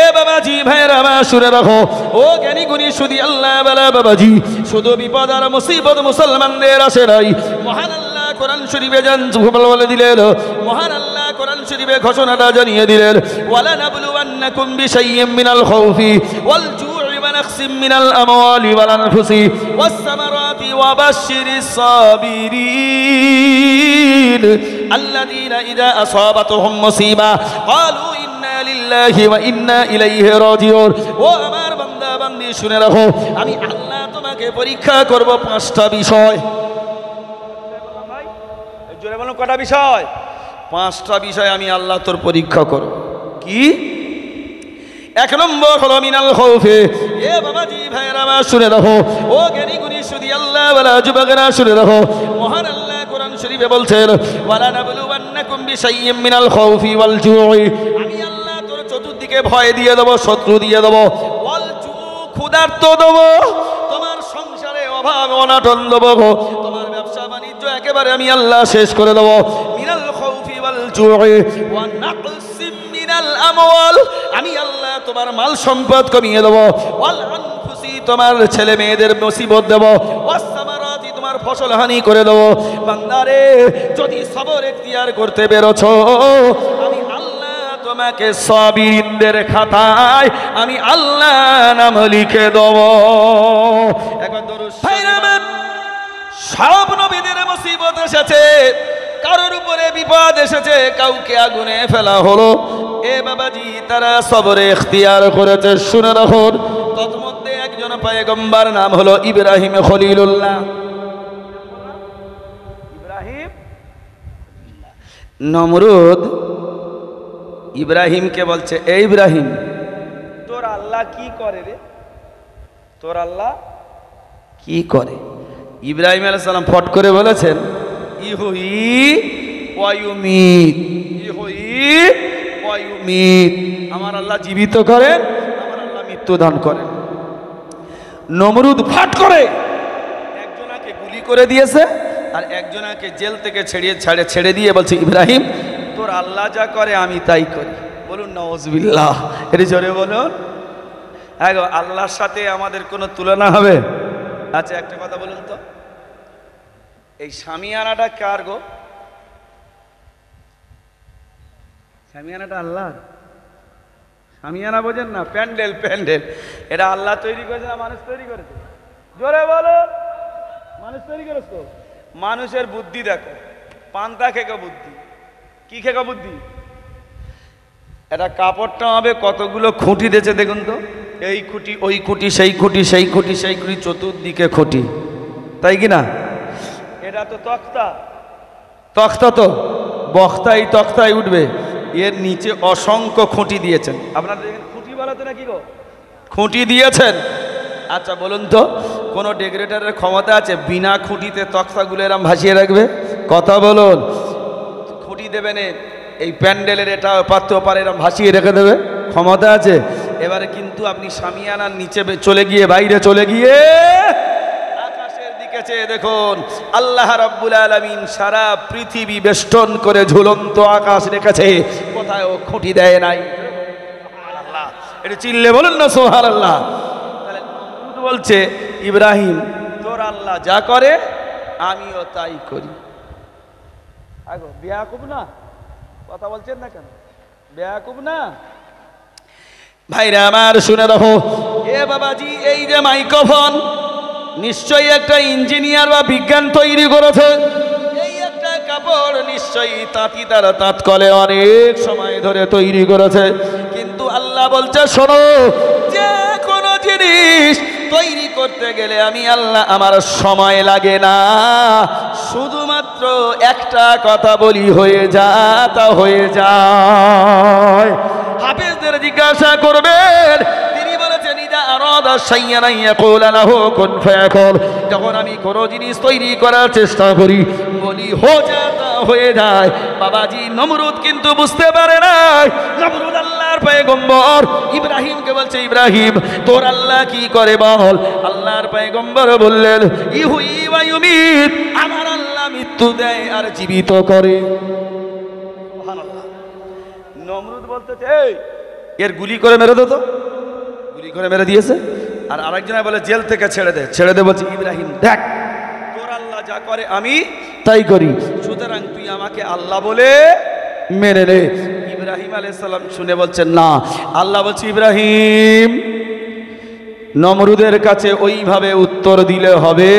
এ বাবাজি ভাইরা আমার শুনে রাখো, ও জ্ঞানী গুণী শুধু আল্লাহ বলা বাবাজি, শুধু বিপদ আর মুসিবত মুসলমানদের আসে নাই। মহান আল্লাহ কোরআন শরীফে বলে দিলেন, মহান আল্লাহ কোরআন শরীফে ঘোষণাটা জানিয়ে দিলেন, ওয়ালা নাবলুওয়ান্নাকুম বিশাইয়্যিম মিনাল খাউফি ওয়াল জু'i ওয়া নাকসিম মিনাল আমওয়ালি ওয়াল আনফুসি ওয়াস সামারাতি ওয়া বাশশিরিস সাবিরিন আল্লাযীনা ইযা আসাবাতুহুম মুসিবা ক্বালু লিল্লাহি ওয়া ইন্না ইলাইহি রাজিউন। ও আমার বান্দা বান্দি শুনে রাখো, আমি আল্লাহ তোমাকে পরীক্ষা করব 5টা বিষয়। ভাই জোরে বলুন, কটা বিষয়? 5টা বিষয় আমি আল্লাহ তোর পরীক্ষা করব। কি? 1 নম্বর হলো মিনাল খাউফে। এ বাবাজি ভাইরা আমার শুনে রাখো, ও জ্ঞানী গুণী শুধু আল্লাহ ওয়ালা যুবকেরা শুনে রাখো, মহান আল্লাহ কোরআন শরীফে বলছেন, ওয়ালা নাবলুওয়ান্নাকুম বিশাইয়্যিম মিনাল খাউফি ওয়াল জু'i, আমি আল্লাহ তোর চতুর্দিকে ভয় দিয়ে দেবো, শত্রু দিয়ে দেবো, ওয়াল জু' ক্ষুধার্ত দেবো, তোমার সংসারে অভাব অনাটন দেবো, তোমার ব্যবসা বাণিজ্য একেবারে আমি আল্লাহ শেষ করে দেবো। মিনাল খাউফি ওয়াল জু'i ওয়া নাকসিম মিনাল আমওয়াল, আমি আল্লাহ তোমার মাল সম্পদ কমিয়ে দেবো, ওয়াল আনফুসি, তোমার ছেলে মেয়েদের মুসিবত দেবো, ওয়াস সামারাতি, তোমার ফসল হানি করে দেবো। বান্দারে যদি সবর ইখতিয়ার করতে বেরোছো, আমি আল্লাহ তোমাকে সাবিরিনদের খাতায় আমি আল্লাহ নাম লিখে দেবো। একবার দরুদ শরীফ। সব নবীদের মুসিবত এসেছে, কারোর উপরে বিপদ এসেছে, কাউকে আগুনে ফেলা হলো, এ বাবাজি তারা সবরে ইখতিয়ার করেছে। শুনে রাখুন, তন্মধ্যে একজন পয়গম্বর নাম হলো ইব্রাহিম খলিলুল্লাহ। ইব্রাহিম, নমরুদ ইব্রাহিমকে বলছে, এই ইব্রাহিম তোর আল্লাহ কি করে রে? তোর আল্লাহ কি করে? ইব্রাহিম আলাইহিস সালাম ফট করে বলেছেন, ইহুই ওয়া ইউমিত, ইহুই ওয়া ইউমিত, আমার আল্লাহ জীবিত করেন, আমার আল্লাহ মৃত্যু দান করেন। নমরুদ ফাট করে একজনাকে গুলি করে দিয়েছে, আর একজনাকে জেল থেকে ছেড়ে দিয়ে বলছে, ইব্রাহিম তোর আল্লাহ যা করে আমি তাই করি। বলুন নাউজুবিল্লাহ, এর জোরে বলুন। হ্যাঁ গো, আল্লাহর সাথে আমাদের কোনো তুলনা হবে? আচ্ছা একটা কথা বলুন তো, এই শামিয়ানাটা কার গো? শামিয়ানাটা আল্লাহ। শামিয়ানা বোঝেন না? প্যান্ডেল, প্যান্ডেল এটা আল্লাহ তৈরি করেছে না মানুষ তৈরি করেছে? জোরে বলো। মানুষ তৈরি করেছে তো। মানুষের বুদ্ধি দেখো, পান্তা খেকা বুদ্ধি। কি খেকা বুদ্ধি? এটা কাপড়টা হবে কতগুলো খুঁটি দিয়েছে দেখুন তো, এই খুঁটি ওই খুঁটি সেই খুঁটি সেই খুঁটি সেই খুঁটি, চতুর্দিকে খুঁটি, তাই কি না? এটা তো তক্তা, তক্তা তো বক্তাই তক্তায় উঠবে, এর নিচে অসংখ্য খুঁটি দিয়েছেন। আপনারা দেখেন খুঁটি বলাতে নাকি গো, খুঁটি দিয়েছেন। আচ্ছা বলুন তো, কোনো ডেকোরেটরের ক্ষমতা আছে বিনা খুঁটিতে তক্তাগুলো এরম ভাসিয়ে রাখবে? কথা বলুন। খুঁটি দেবেন, এই প্যান্ডেলের এটা পাত্র পারে এরম ভাসিয়ে রেখে দেবে? ক্ষমতা আছে? এবারে কিন্তু আপনি শামিয়ানার নিচে চলে গিয়ে, বাইরে চলে গিয়ে আকাশের দিকে চেয়ে দেখুন, আল্লাহ রাব্বুল আলামিন সারা পৃথিবী বেষ্টন করে ঝুলন্ত আকাশ রেখেছে, কোথাও খুঁটি দেয় নাই। আল্লাহ, এটা চিল্লে বলুন না সুবহানাল্লাহ। তাহলে বলছে, ইব্রাহিম তোর আল্লাহ যা করে আমিও তাই করি। আগো বেয়াকুব না? কথা বলছেন না কেন? বেয়াকুব না? ভাইরা আমার শুনে রাখো, এ বাবাজি এই যে মাইক্রোফোন নিশ্চয়ই একটা ইঞ্জিনিয়ার বা বিজ্ঞান তৈরি করেছে। এই একটা কাপড় নিশ্চয়ই তাঁতি দ্বারা তাঁত কলে অনেক সময় ধরে তৈরি করেছে। কিন্তু আল্লাহ বলছে, শোনো, যে কোনো জিনিস তৈরি করতে গেলে আমি আল্লাহ আমার সময় লাগে না, শুধুমাত্র একটা কথা বলি হয়ে যা, তা হয়ে যায়। হাফেজদের জিজ্ঞাসা করবেন, তিনি বলেছেন, ইদা আরাদা শাইআন ইয়াকুলা লাহু কুন ফায়াকুন, যখন আমি কোনো জিনিস তৈরি করার চেষ্টা করি, বলি হো যা, তা হয়ে যায়। বাবাজি নমরুদ কিন্তু বুঝতে পারে না। নমরুদ আল্লাহর পয়গম্বর ইব্রাহিমকে বলছে, ইব্রাহিম তোর আল্লাহ কি করে বল। আল্লাহর পয়গম্বর বললেন, ইহুই ওয়া ইউমিত, আমার আল্লাহ মৃত্যু দেয় আর জীবিত করে। সুবহানাল্লাহ। নমরুদ বলতেছে, এই এর গুলি করে মেরে দো, তো গুলি করে মেরে দিয়েছে। আর আরেকজনে বলে জেল থেকে ছেড়ে দে, ছেড়ে দে। বলছে ইব্রাহিম দেখ তোর আল্লাহ যা করে আমি তাই করি, সুতরাং তুই আমাকে আল্লাহ বলে মেনে নে। ইব্রাহিম আলাইহিস সালাম শুনে বলছেন না। আল্লাহ বলছে ইব্রাহিম নমরুদের কাছে ওইভাবে উত্তর দিলে হবে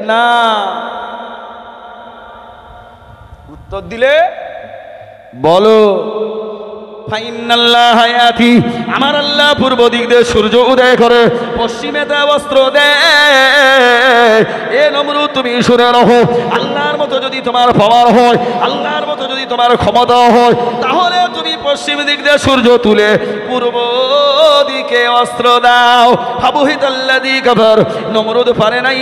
না, উত্তর দিলে বলো আমার আল্লাহ পূর্ব দিক দিয়ে সূর্য উদয় করে, পশ্চিমে তা বস্ত্র দেয়। এ নমরুদ তুমি শুনে রাখো, আল্লাহর মতো যদি তোমার পাওয়ার হয়, আল্লাহর মতো যদি তোমার ক্ষমতা হয়, তাহলে তুমি পশ্চিম দিক দিয়ে সূর্য তুলে পূর্ব দিকে অস্ত্র দাও। হাবুহিতাল্লাযী কাফার, নমরুদ পারে নাই।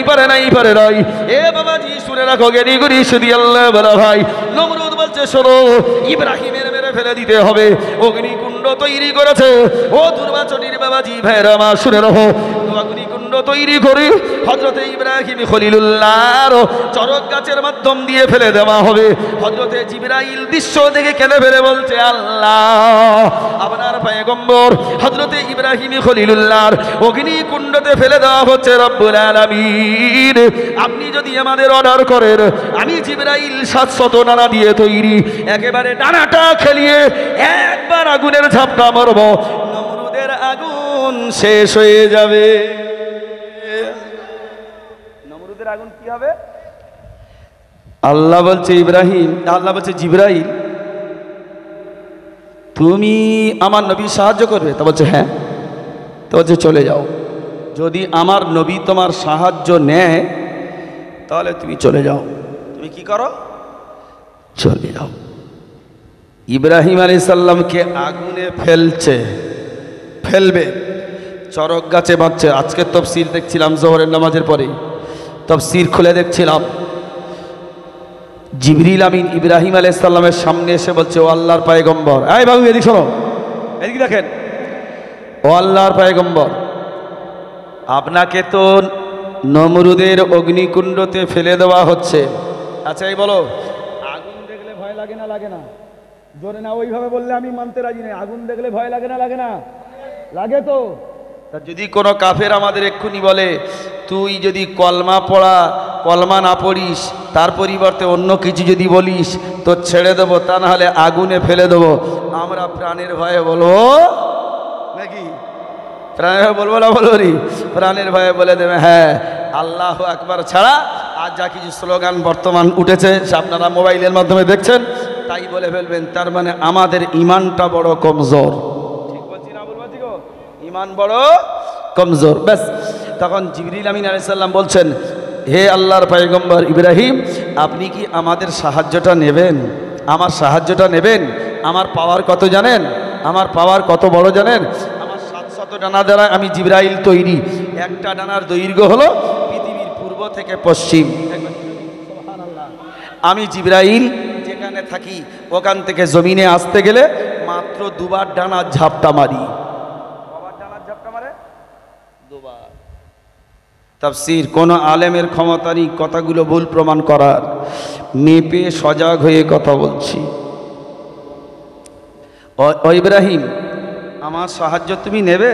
এ বাবাজি শুনে রাখো, জ্ঞানী গুরি শুধু আল্লাহ বলা ভাই। নমরুদ বলছে শোনো, ইব্রাহিমের মেরে ফেলে দিতে হবে। অগ্নিকুণ্ড তৈরি করেছে। ও দুর্বাচনীর বাবাজি ভাইরা মা শুনে রাখো, অগ্নিকুণ্ড তৈরি করে হযরতে ইব্রাহিম খলিলুল্লাহর চরক গাছের মাধ্যম দিয়ে ফেলে দেওয়া হবে। হযরতে জিবরাইল দৃশ্য দেখে কেঁদে ফেলে বলছে আল্লাহ আপনার পয়গম্বর হযরতে ইব্রাহিম খলিলুল্লাহর অগ্নিকুণ্ডতে ফেলে দেওয়া হচ্ছে। রব্বুল আলামিন আপনি যদি আমাদের অর্ডার করেন, আমি জিবরাইল 700 ডানা দিয়ে তৈরি একেবারে ডানাটা খেলিয়ে একবার আগুনের ঝাপটা মারব, নমরুদের আগুন শেষ হয়ে যাবে। নমরুদের আগুন কি হবে? আল্লাহ বলছে জিবরাইল তুমি আমার নবী সাহায্য করবে? তা বলছে হ্যাঁ। তো বলছে চলে যাও, যদি আমার নবী তোমার সাহায্য নেয় তাহলে তুমি চলে যাও। তুমি কি করো? চলে যাও। ইব্রাহিম আলাইহিস সালামকে আগুনে ফেলবে, চরক গাছে বাঁধছে। আজকে তাফসীর দেখছিলাম জোহরের নামাজের পরে, তাফসীর খুলে দেখছিলাম। জিবরিল আমিন ইব্রাহিম আলাইহিস সালামের সামনে এসে বলছে ও আল্লাহর পয়গম্বর, এই বাবু এদিকে শোনো, এদিকে দেখেন, ও আল্লাহর পয়গম্বর আপনাকে তো নমরুদের অগ্নিকুণ্ডতে ফেলে দেওয়া হচ্ছে। আচ্ছা এই বলো, আগুন দেখলে ভয় লাগে না? লাগে না? জোরে না, ওইভাবে বললে আমি মানতে রাজি নই। আগুন দেখলে ভয় লাগে না? লাগে না? লাগে তো। যদি কোনো কাফের আমাদের এক্ষুনি বলে তুই যদি কলমা না পড়িস, তার পরিবর্তে অন্য কিছু যদি বলিস তো ছেড়ে দেবো, তা না হলে আগুনে ফেলে দেবো, আমরা প্রাণের ভয়ে বলবো নাকি? প্রাণের ভয়ে বলবো না? বলবো নি? প্রাণের ভয়ে বলে দেবে হ্যাঁ আল্লাহু আকবার ছাড়া আর যা কিছু স্লোগান বর্তমান উঠেছে আপনারা মোবাইলের মাধ্যমে দেখছেন, তাই বলে ফেলবেন। তার মানে আমাদের ইমানটা বড় কমজোর। ঠিক বলছি না? বলছি গো, ইমান বড় কমজোর। ব্যাস তখন জিবরিল আমিন আলাইহিস সালাম বলছেন হে আল্লাহর পয়গম্বর ইব্রাহিম আপনি কি আমাদের সাহায্যটা নেবেন? আমার সাহায্যটা নেবেন? আমার পাওয়ার কত জানেন? আমার পাওয়ার কত বড় জানেন? আমার 700 ডানা দ্বারা আমি জিবরাইল তৈরি। একটা ডানার দৈর্ঘ্য হলো পৃথিবীর পূর্ব থেকে পশ্চিম। আমি জিবরাইল যেখানে থাকি ওখান থেকে জমিনে আসতে গেলে মাত্র 2 বার ডানার ঝাপটা মারি। কবার ডানার ঝাপটা মারে? 2 বার। তাফসীর কোন আলেমের ক্ষমতা নেই কথাগুলো ভুল প্রমাণ করার। মেপে সজাগ হয়ে কথা বলছি। ও ইব্রাহিম আমার সাহায্য তুমি নেবে?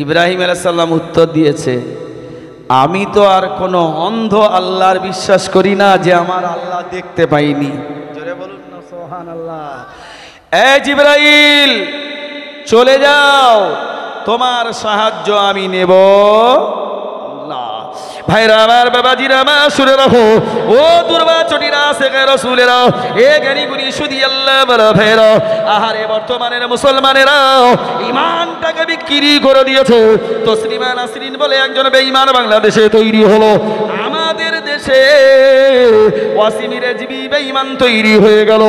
ইব্রাহিম আলাইহিস সালাম উত্তর দিয়েছে আমি তো আর কোনো অন্ধ আল্লাহর বিশ্বাস করি না যে আমার আল্লাহ দেখতে পাইনি। জোরে বলুন না সুবহানাল্লাহ। এই জিবরাইল চলে যাও, তোমার সাহায্য আমি নেব না। ভাইরা আমার, বাবাজিরা আমার শুনে রাখো, ও দুর্বাচনীরা শেখে রাসূলেরা, এ জ্ঞানী গুণী শুধু আল্লাহ বলা ভাইরা, আহারে বর্তমানের মুসলমানেরা ইমানটাকে বিক্রি করে দিয়েছে। তসলিমা নাসরিন বলে একজন বেঈমান বাংলাদেশে তৈরি হলো। আমাদের দেশে ওয়াসিমি রেজভি বেঈমান তৈরি হয়ে গেল।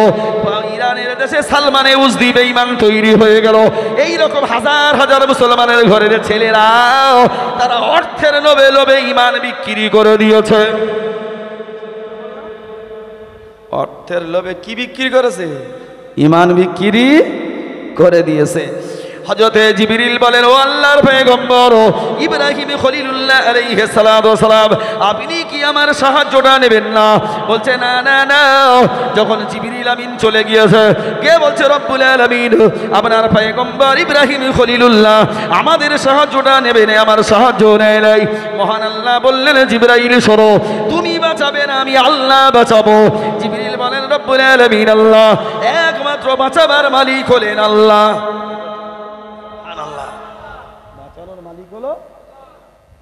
ইরানের দেশে সালমানে উজদি বেঈমান তৈরি হয়ে গেল। এইরকম হাজার হাজার মুসলমানের ঘরের ছেলেরা তারা অর্থের লোভে লোভে ইমান বিক্রি করে দিয়েছে। অর্থের লোভে কি বিক্রি করেছে? ইমান বিক্রি করে দিয়েছে। হযরতে জিবরিল বলেন, ও আল্লাহর পয়গম্বর ইব্রাহিম খলিলুল্লাহ আলাইহিস সালাতু ওয়াস সালাম, আপনি কি আমার সাহায্যটা নেবেন না? বলছে না না না। যখন জিবরিল আমিন চলে গিয়েছে, কে বলছে? রব্বুল আলামিন আপনার পয়গম্বর ইব্রাহিম খলিলুল্লাহ আমাদের সাহায্যটা নেবে না, আমার সাহায্য নেয় নাই। মহান আল্লাহ বললেন, জিবরাইল শোনো, তুমি বাঁচাবে না, আমি আল্লাহ বাঁচাবো। জিবরিল বলেন, রব্বুল আলামিন আল্লাহ একমাত্র বাঁচাবার মালিক হলেন আল্লাহ। বাঁচানোর মালিক হলো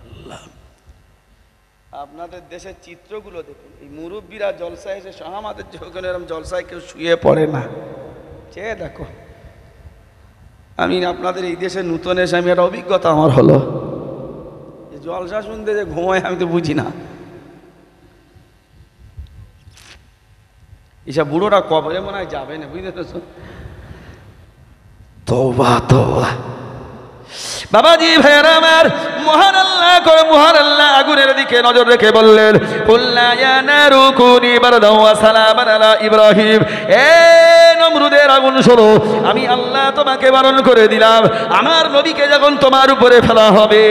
আল্লাহ। আপনাদের দেশের চিত্রগুলো দেখুন, এই মুরব্বীরা জলসায় এসে আমাদের যখন এরকম জলসায় কেউ শুয়ে পড়ে না, চেয়ে দেখো। আমি আপনাদের এই দেশে নূতন এসে আমি একটা অভিজ্ঞতা আমার হলো, জলসা শুনতে যে ঘুমায় আমি তো বুঝি না। এসব বুড়োটা কবরে মনে হয় যাবে না, বুঝতে পেরেছ? তওবা তওবা। বাবাজি ভাইরা আমার, মহান আল্লাহ করে মহান আল্লাহ আগুনের দিকে নজর রেখে বললেন, কুল্লা ইয়া নারু কুনি বারদাও ওয়া সালামান আলা ইব্রাহিম। এ নমরুদের আগুন শোনো, আমি আল্লাহ তোমাকে বারণ করে দিলাম, আমার নবীকে যখন তোমার উপরে ফেলা হবে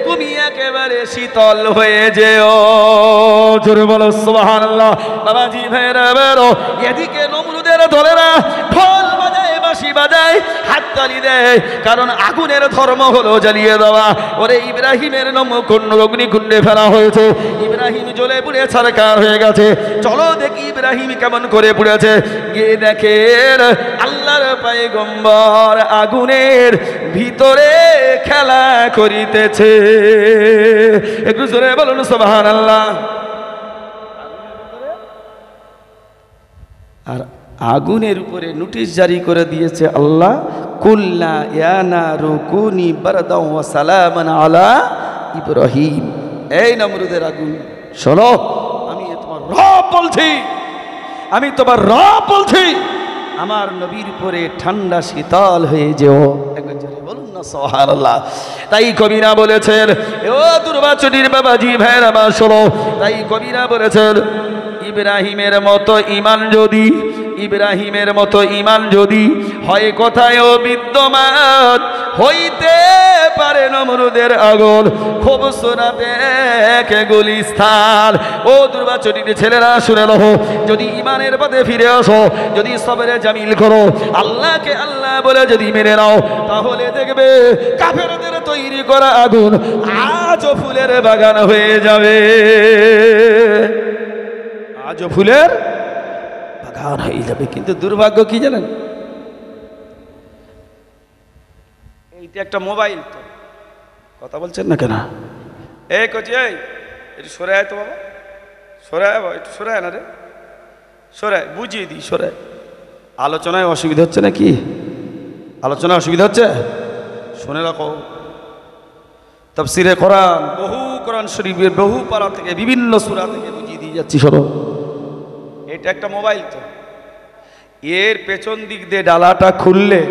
তুমি একেবারে শীতল হয়ে যেও। জোরে বলো সুবহানাল্লাহ। বাবাজি ভাইরা আমার, এদিকে নমরুদের দলেরা ঢোল বাজায়, বাঁশি বাজায়, হাততালি দেয়, কারণ আগুনের ধর্ম হলো জ্বালিয়ে দেওয়া। ওরে ইব্রাহিমের অগ্নিকুণ্ডে ফেলা হয়েছে, ইব্রাহিম জ্বলে পুড়ে ছারখার হয়ে গেছে। চলো দেখি ইব্রাহিম কেমন করে পুড়েছে। গিয়ে দেখেন আল্লাহর পয়গম্বর আগুনের ভিতরে খেলা করিতেছে। একটু জোরে বলুন সুবহানাল্লাহ। আর আগুনের উপরে নোটিশ জারি করে দিয়েছে আল্লাহ, কুল্লা ইয়া নারু কুনি বারদাও ওয়া সালামান আলা ইব্রাহিম। এই নমরুদের আগুন শোনো, আমি তোমার রব বলছি, আমি তোমার রব বলছি, আমার নবীর উপরে ঠান্ডা শীতল হয়ে যেও। একবার জোরে বলুন না সুবহানাল্লাহ। তাই কবিরা বলেছেন, ও দুর্বাচনীর বাবাজি ভাইরা আমার শোনো, তাই কবিরা বলেছেন, ইব্রাহিমের মতো ঈমান যদি, ইব্রাহিমের মতো ঈমান যদি হয় কোথায়ও বিদ্যমান, হইতে পারে নমরুদের আগুন খুবসুরত এক গুলিস্তান। ও দুর্বাচনীর ছেলেরা শুনে নাও, যদি ঈমানের পথে ফিরে আসো, যদি সবরে জামিল করো, আল্লাহকে আল্লাহ বলে যদি মেনে নাও, তাহলে দেখবে কাফেরদের তৈরি করা আগুন আজও ফুলের বাগান হয়ে যাবে, আজও ফুলের বাগান হয়ে যাবে। কিন্তু দুর্ভাগ্য কি জানেন, এইটা একটা মোবাইল, তো কথা বলছেন না কেন? এই কচি, এই একটু সরে আয় তো বাবা, সরে আয় বাবা, একটু সরে আয় না রে, সরে আয়, বুঝিয়ে দিই, সরে আয়। আলোচনায় অসুবিধা হচ্ছে না কি? আলোচনায় অসুবিধা হচ্ছে? শুনে রাখো, তাফসিরে কোরআন, বহু কোরআন শরীফের বহু পারা থেকে বিভিন্ন সূরা থেকে বুঝিয়ে দিয়ে যাচ্ছি। শোনো, এটা একটা মোবাইল, তো এর পেছন দিক দিয়ে ডালাটা খুললে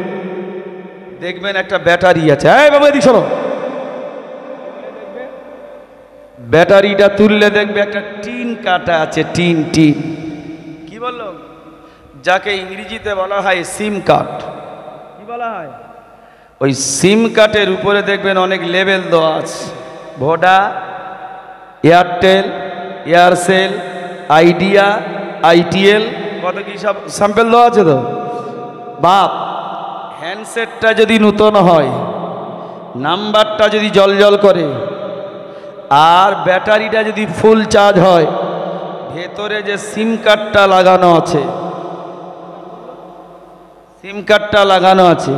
দেখবেন একটা ব্যাটারি আছে। এই বাবা এদিকে শোনো, ব্যাটারিটা তুললে দেখবে একটা টিন কাটা আছে, টিন টিন কি বললো, যাকে ইংরেজিতে বলা হয় সিম কার্ড। কি বলা হয়? ওই সিম কার্ডের উপরে দেখবেন অনেক লেবেল দেওয়া আছে, Voda, Airtel, Aircel, idea, ITL, কত কি সব স্যাম্পেল দেওয়া আছে। তো বাপ, হ্যান্ডসেটটা যদি নূতন হয়, নাম্বারটা যদি জল করে, আর ব্যাটারিটা যদি ফুল চার্জ হয়, ভেতরে যে সিম কার্ডটা লাগানো আছে, সিম কার্ডটা লাগানো আছে,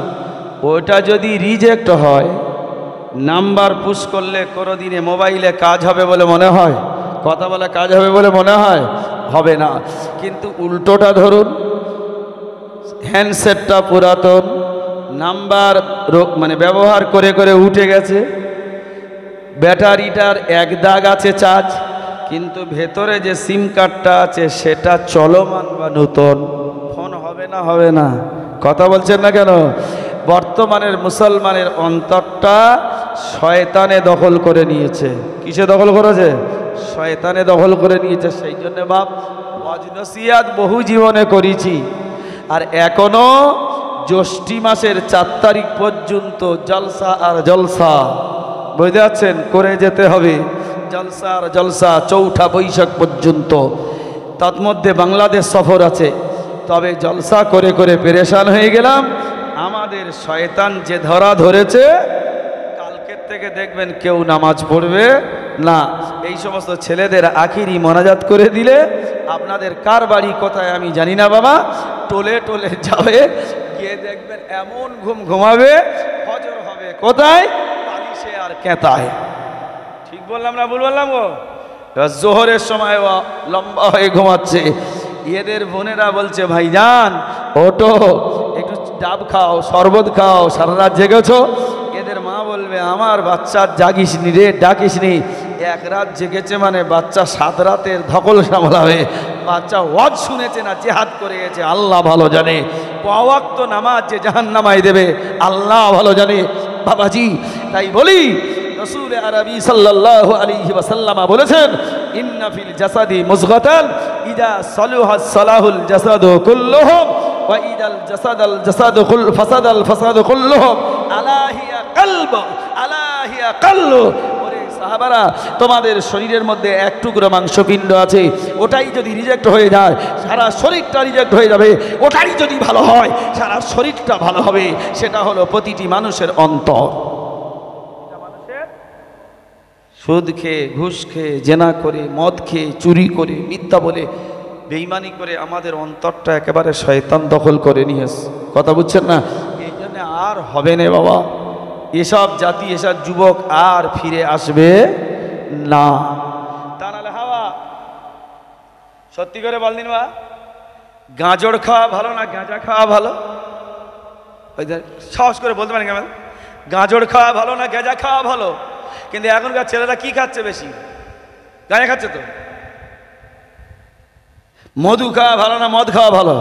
ওটা যদি রিজেক্ট হয়, নাম্বার পুশ করলে কোনোদিনে মোবাইলে কাজ হবে বলে মনে হয়? কথা বলে কাজ হবে বলে মনে হয়? হবে না। কিন্তু উল্টোটা ধরুন, হ্যান্ডসেটটা পুরাতন, নাম্বার মানে ব্যবহার করে করে উঠে গেছে, ব্যাটারিটার এক দাগ আছে চার্জ, কিন্তু ভেতরে যে সিম কার্ডটা আছে সেটা চলমান বা নতুন, ফোন হবে না? হবে না। কথা বলছেন না কেন? বর্তমানের মুসলমানের অন্তরটা শয়তানে দখল করে নিয়েছে। কিসে দখল করেছে? শয়তানে দখল করে নিয়েছে। সেই জন্য বাপ, ওয়াজ নসিহত বহু জীবনে করেছি, আর এখনো জ্যৈষ্ঠী মাসের 4 তারিখ পর্যন্ত জলসা আর জলসা, বুঝতে পারছেন, করে যেতে হবে। জলসা আর জলসা 4 বৈশাখ পর্যন্ত। তার মধ্যে বাংলাদেশ সফর আছে। তবে জলসা করে করে পেরেশান হয়ে গেলাম। আমাদের শয়তান যে ধরা ধরেছে, কালকের থেকে দেখবেন কেউ নামাজ পড়বে না। এই সমস্ত ছেলেদের আখিরি মোনাজাত করে দিলে, আপনাদের কার বাড়ি কোথায় আমি জানি না বাবা, টোলে টোলে যাবে, গিয়ে দেখবেন এমন ঘুম ঘুমাবে, ফজর হবে কোথায়, বালিশে আর কেতায়। ঠিক বললাম না ভুল বললাম গো? এবার জোহরের সময় ও লম্বা হয়ে ঘুমাচ্ছে। এদের বোনেরা বলছে ভাইজান ওটো, একটু ডাব খাও, শরবত খাও, সারা রাত জেগেছো। এদের মা বলবে আমার বাচ্চা জাগিস নি রে, ডাকিস নি। 1 রাত জেগেছে মানে বাচ্চা 7 রাতের ধকল সামলাবে। বাচ্চা ওয়াজ শুনেছে না জিহাদ করে গেছে, আল্লাহ ভালো জানে। ওয়াক্ত নামাজ যে জাহান্নামায় দেবে আল্লাহ ভালো জানে বাবাজি। তাই বলি রাসূল আরবি সাল্লাল্লাহু আলাইহি ওয়াসাল্লাম বলেছেন, ইন্না ফিল জাসাদি মুযগাতান ইযা সালাহা সালাহুল জাসাদু কুল্লুহু ওয়া ইদাল জাসাদু ফাসাদাল ফাসাদু কুল্লুহু আলা হিয়া কলব আলা হিয়া কলবু। ওরে সাহাবারা, তোমাদের শরীরের মধ্যে 1 টুকরো মাংসপিণ্ড আছে, ওটাই যদি রিজেক্ট হয়ে যায় সারা শরীরটা রিজেক্ট হয়ে যাবে। ওটাই যদি ভালো হয় সারা শরীরটা ভালো হবে। সেটা হলো প্রতিটি মানুষের অন্তর। সুদ খেয়ে, ঘুষ খেয়ে, জেনা করে, মদ খেয়ে, চুরি করে, মিথ্যা বলে, বেঈমানি করে আমাদের অন্তরটা একেবারে শয়তান দখল করে নিয়েছে। কথা বুঝছেন না? এই জন্য আর হবে না বাবা, এসব জাতি, এসব যুবক আর ফিরে আসবে না। তা নাহলে হাওয়া, সত্যি করে বলদিন বা, গাঁজর খাওয়া ভালো না গাঁজা খাওয়া ভালো? ওই সাহস করে বলতে পারেন কেমন, গাঁজর খাওয়া ভালো না গাঁজা খাওয়া ভালো? কিন্তু এখনকার ছেলেরা কি খাচ্ছে বেশি? গাঁজা খাচ্ছে তো। মধু খাওয়া ভালো না মদ খাওয়া ভালো?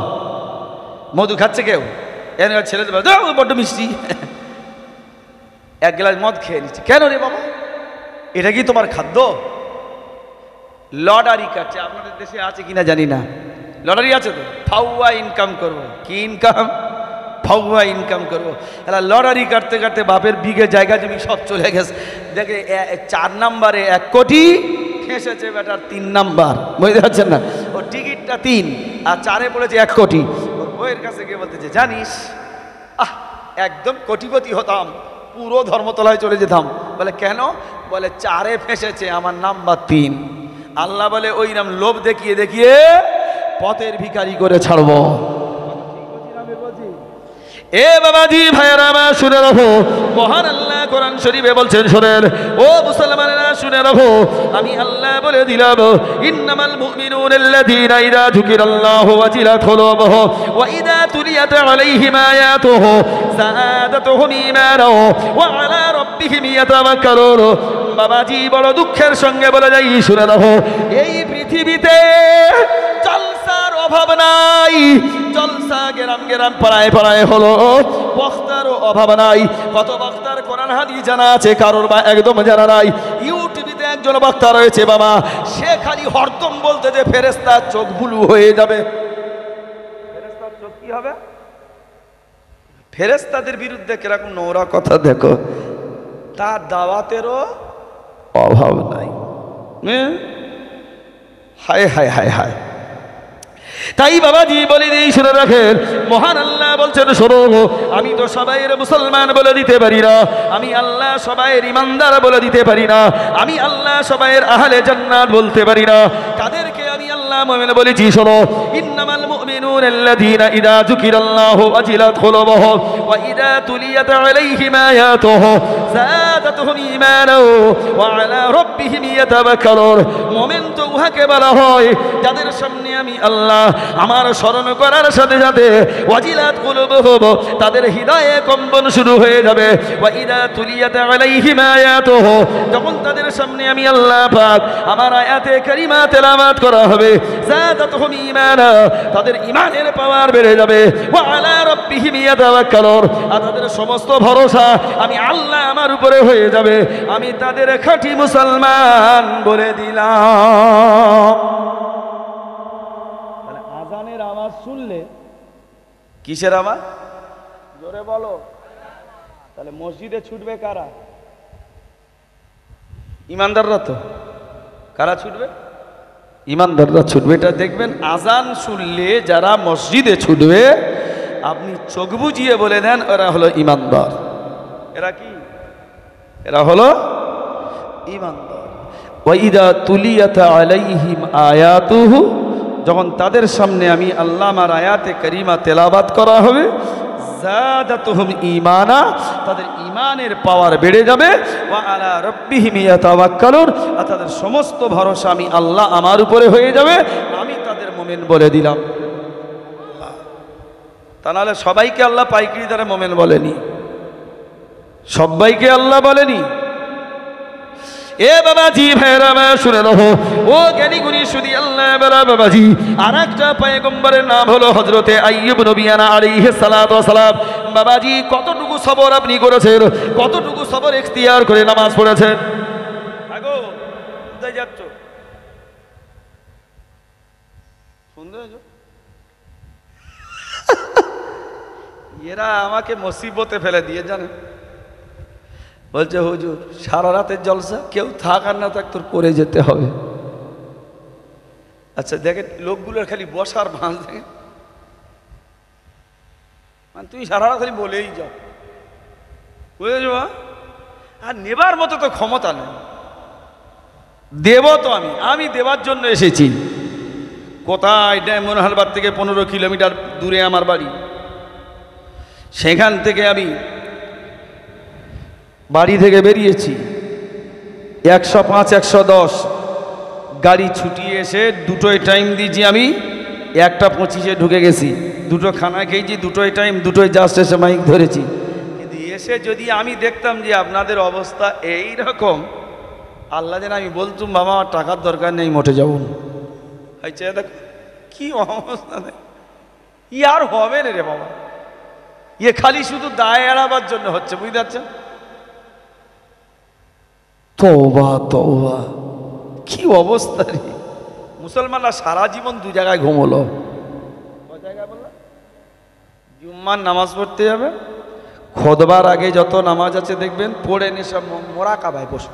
মধু খাচ্ছে কেউ, এখনকার ছেলেদের বড্ড মিষ্টি, 1 গ্লাস মদ খেয়ে নিচ্ছে। কেন রে বাবা, এটা কি তোমার খাদ্য? লটারি কাটছে, আপনাদের দেশে আছে কিনা জানি না, লটারি আছে তো। ফাউয়া ইনকাম করবো, কি ইনকাম? ফাউয়া ইনকাম করবো। এরা লটারি কাটতে কাটতে বাপের বিঘে জায়গা জমি সব চলে গেছে। দেখে 4 নম্বরে 1 কোটি ফেঁসেছে বেটার 3 নাম্বার, বুঝতে পারছেন না? ও টিকিটটা 3 আর 4-এ পড়েছে 1 কোটি। ওর বইয়ের কাছে গিয়ে বলতেছে, জানিস একদম কোটিপতি হতাম, পুরো ধর্মতলায় চলে যেতাম। বলে কেন? বলে 4-এ ফেঁসেছে, আমার নাম্বার 3। আল্লাহ বলে ওই নাম লোভ দেখিয়ে দেখিয়ে পথের ভিখারি করে ছাড়বো। এ বাবাজি ভাইয়েরা আমার শুনে রাখো, মহান আল্লাহ কোরআন শরীফে বলছেন, শোনেন ও মুসলমানেরা শুনে রাখো, আমি আল্লাহ বলে দিলাম, ইন্নামাল মুমিনুনাল্লাযীনা ইযা যুকিরাল্লাহু ওয়াজিলাত কুলুবুহুম ওয়া ইযা তুলিয়াত আলাইহিম আয়াতুহু যাদাতুহুম ঈমানা ওয়া আলা রাব্বিহিম ইয়াতাওয়াক্কালুন। বাবাজি বড় দুঃখের সঙ্গে বলে যাই, শুনে রাখো, এই পৃথিবীতে জলসার অভাব নাই। জলসা গ্রাম গ্রাম পাড়ায় পাড়ায় হলো, বক্তারও অভাব নাই। কত বক্তার কোরআন হাদিস জানা আছে, কারোর বা একদম জানা নাই। ইউটিউবে একজন বক্তা রয়েছে বাবা, সে খালি হরদম বলতে যে ফেরেশতার চোখ বুলু হয়ে যাবে। ফেরেশতার চোখ কি হবে? ফেরেশতাদের বিরুদ্ধে কিরকম নোংরা কথা দেখো। তার দাওয়াতেরও অভাব নাই। হায় হায় হায় হায়। তাই বাবাজি বলে দিই, শুনে রাখেন, মহান আল্লাহ বলছেন, শোনো, আমি তো সবাইয়ের মুসলমান বলে দিতে পারি না, আমি আল্লাহ সবাইয়ের ইমানদার বলে দিতে পারি না, আমি আল্লাহ সবাইয়ের আহলে জান্নাত বলতে পারি না। কাদেরকে আমি আল্লাহ মুমিন বলেছি? শোনো, ইন্নামাল মুমিনুনাল্লাযীনা ইযা যুকিরাল্লাহু ওয়াজিলাত কুলুবুহুম ওয়া ইযা তুলিয়াত আলাইহিম আয়াতুহু যাদাতুহুম ঈমানা ওয়া আলা রাব্বিহিম ইয়াতাওয়াক্কালুন। মুমিন তো উহাকে বলা হয় যাদের সামনে আমি আল্লাহ আমার স্মরণ করার সাথে সাথে ওয়াজিলাত কুলুবুহুম, তাদের হৃদয়ে কম্পন শুরু হয়ে যাবে। ওয়া ইযা তুলিয়াত আলাইহিম আয়াতুহু, যখন তাদের সামনে আমি আল্লাহ পাক আমার আয়াতে কারিমা তেলাওয়াত করা হবে, যাদাতুহুম ঈমানা, তাদের ঈমানের পাওয়ার বেড়ে যাবে। ওয়া আলা রাব্বিহিম ইয়াতাওয়াক্কালুন, আর তাদের সমস্ত ভরসা আমি আল্লাহ আমার উপরে হয়ে যাবে। আমি তাদের খাঁটি মুসলমান বলে দিলাম। আজানের আওয়াজ শুনলে, কিসের আওয়াজ? জোরে বলো। তাহলে মসজিদে ছুটবে কারা? ইমানদাররা। তো কারা ছুটবে? ইমানদাররা ছুটবে। এটা দেখবেন আজান শুনলে যারা মসজিদে ছুটবে আপনি চোখ বুজিয়ে বলে দেন এরা হলো ইমানদার। এরা কি? এরা হলো ইমানদার। ওয়াইদা তুলিয়াত আলাইহিম আয়াতুহু, যখন তাদের সামনে আমি আল্লাহ আমার আয়াতে কারিমা তেলাওয়াত করা হবে, যাদাতুহুম ঈমানা, তাদের ঈমানের পাওয়ার বেড়ে যাবে। ওয়া আলা রাব্বিহিম ইয়াতাওয়াক্কালুন, আর তাদের সমস্ত ভরসা আমি আল্লাহ আমার উপরে হয়ে যাবে, আমি তাদের মুমিন বলে দিলাম। তা নাহলে সবাইকে আল্লাহ পাইকারি দ্বারা মুমিন বলেনি, সবাইকে আল্লাহ বলেনি। এ বাবাজি ভাইরা শুনে নাও, ও জ্ঞানী গুণী শুধু আল্লাহ বলা বাবাজি। আর একটা পয়গম্বরের নাম হলো হযরতে আইয়ুব নবিয়ানা আলাইহিস সালাতু ওয়াস সালাম। বাবাজি কতটুকু সবর আপনি করেছেন, কতটুকু সবর ইখতিয়ার করে নামাজ পড়েছেন। আগো কোথায় যাচ্ছ? শুনতে যাচ্ছ? এরা আমাকে মুসিবতে ফেলে দিয়ে জানেন। বলছে হুজুর সারা রাতের জলসা, কেউ থাক আর না থাক তোর করে যেতে হবে। আচ্ছা দেখেন লোকগুলোর খালি বসার ভাঁজ দেখেন, মানে তুই সারা রাত খালি বলেই যাও, বুঝেছ? আর নেবার মতো তো ক্ষমতা নেই। দেব তো আমি দেবার জন্য এসেছি। কোথায়? ডায়মন্ড হারবার থেকে 15 কিলোমিটার দূরে আমার বাড়ি। সেখান থেকে আমি বাড়ি থেকে বেরিয়েছি 105 110 গাড়ি ছুটিয়ে এসে দুটোই টাইম দিয়েছি, আমি 1:25-এ ঢুকে গেছি। দুটো খানা খেয়েছি, দুটোই টাইম, দুটোই জাস্ট এসে মাইক ধরেছি। কিন্তু এসে যদি আমি দেখতাম যে আপনাদের অবস্থা এই রকম, আল্লাহ যেন আমি বলতুম বাবা আমার টাকার দরকার নেই, মোটে যাবো না। আচ্ছা দেখ কি অবস্থা নেই, ই আর হবে না রে বাবা। ইয়ে খালি শুধু দায় এড়াবার জন্য হচ্ছে, বুঝতে পারছেন? তওবা তওবা, কি অবস্থা রে। মুসলমানরা সারা জীবন 2 জায়গায় ঘুমলো। কয় জায়গায় বললাম? জুম্মার নামাজ পড়তে যাবে, খুতবার আগে যত নামাজ আছে দেখবেন পড়ে নে সব মোরাকাবায় বসে,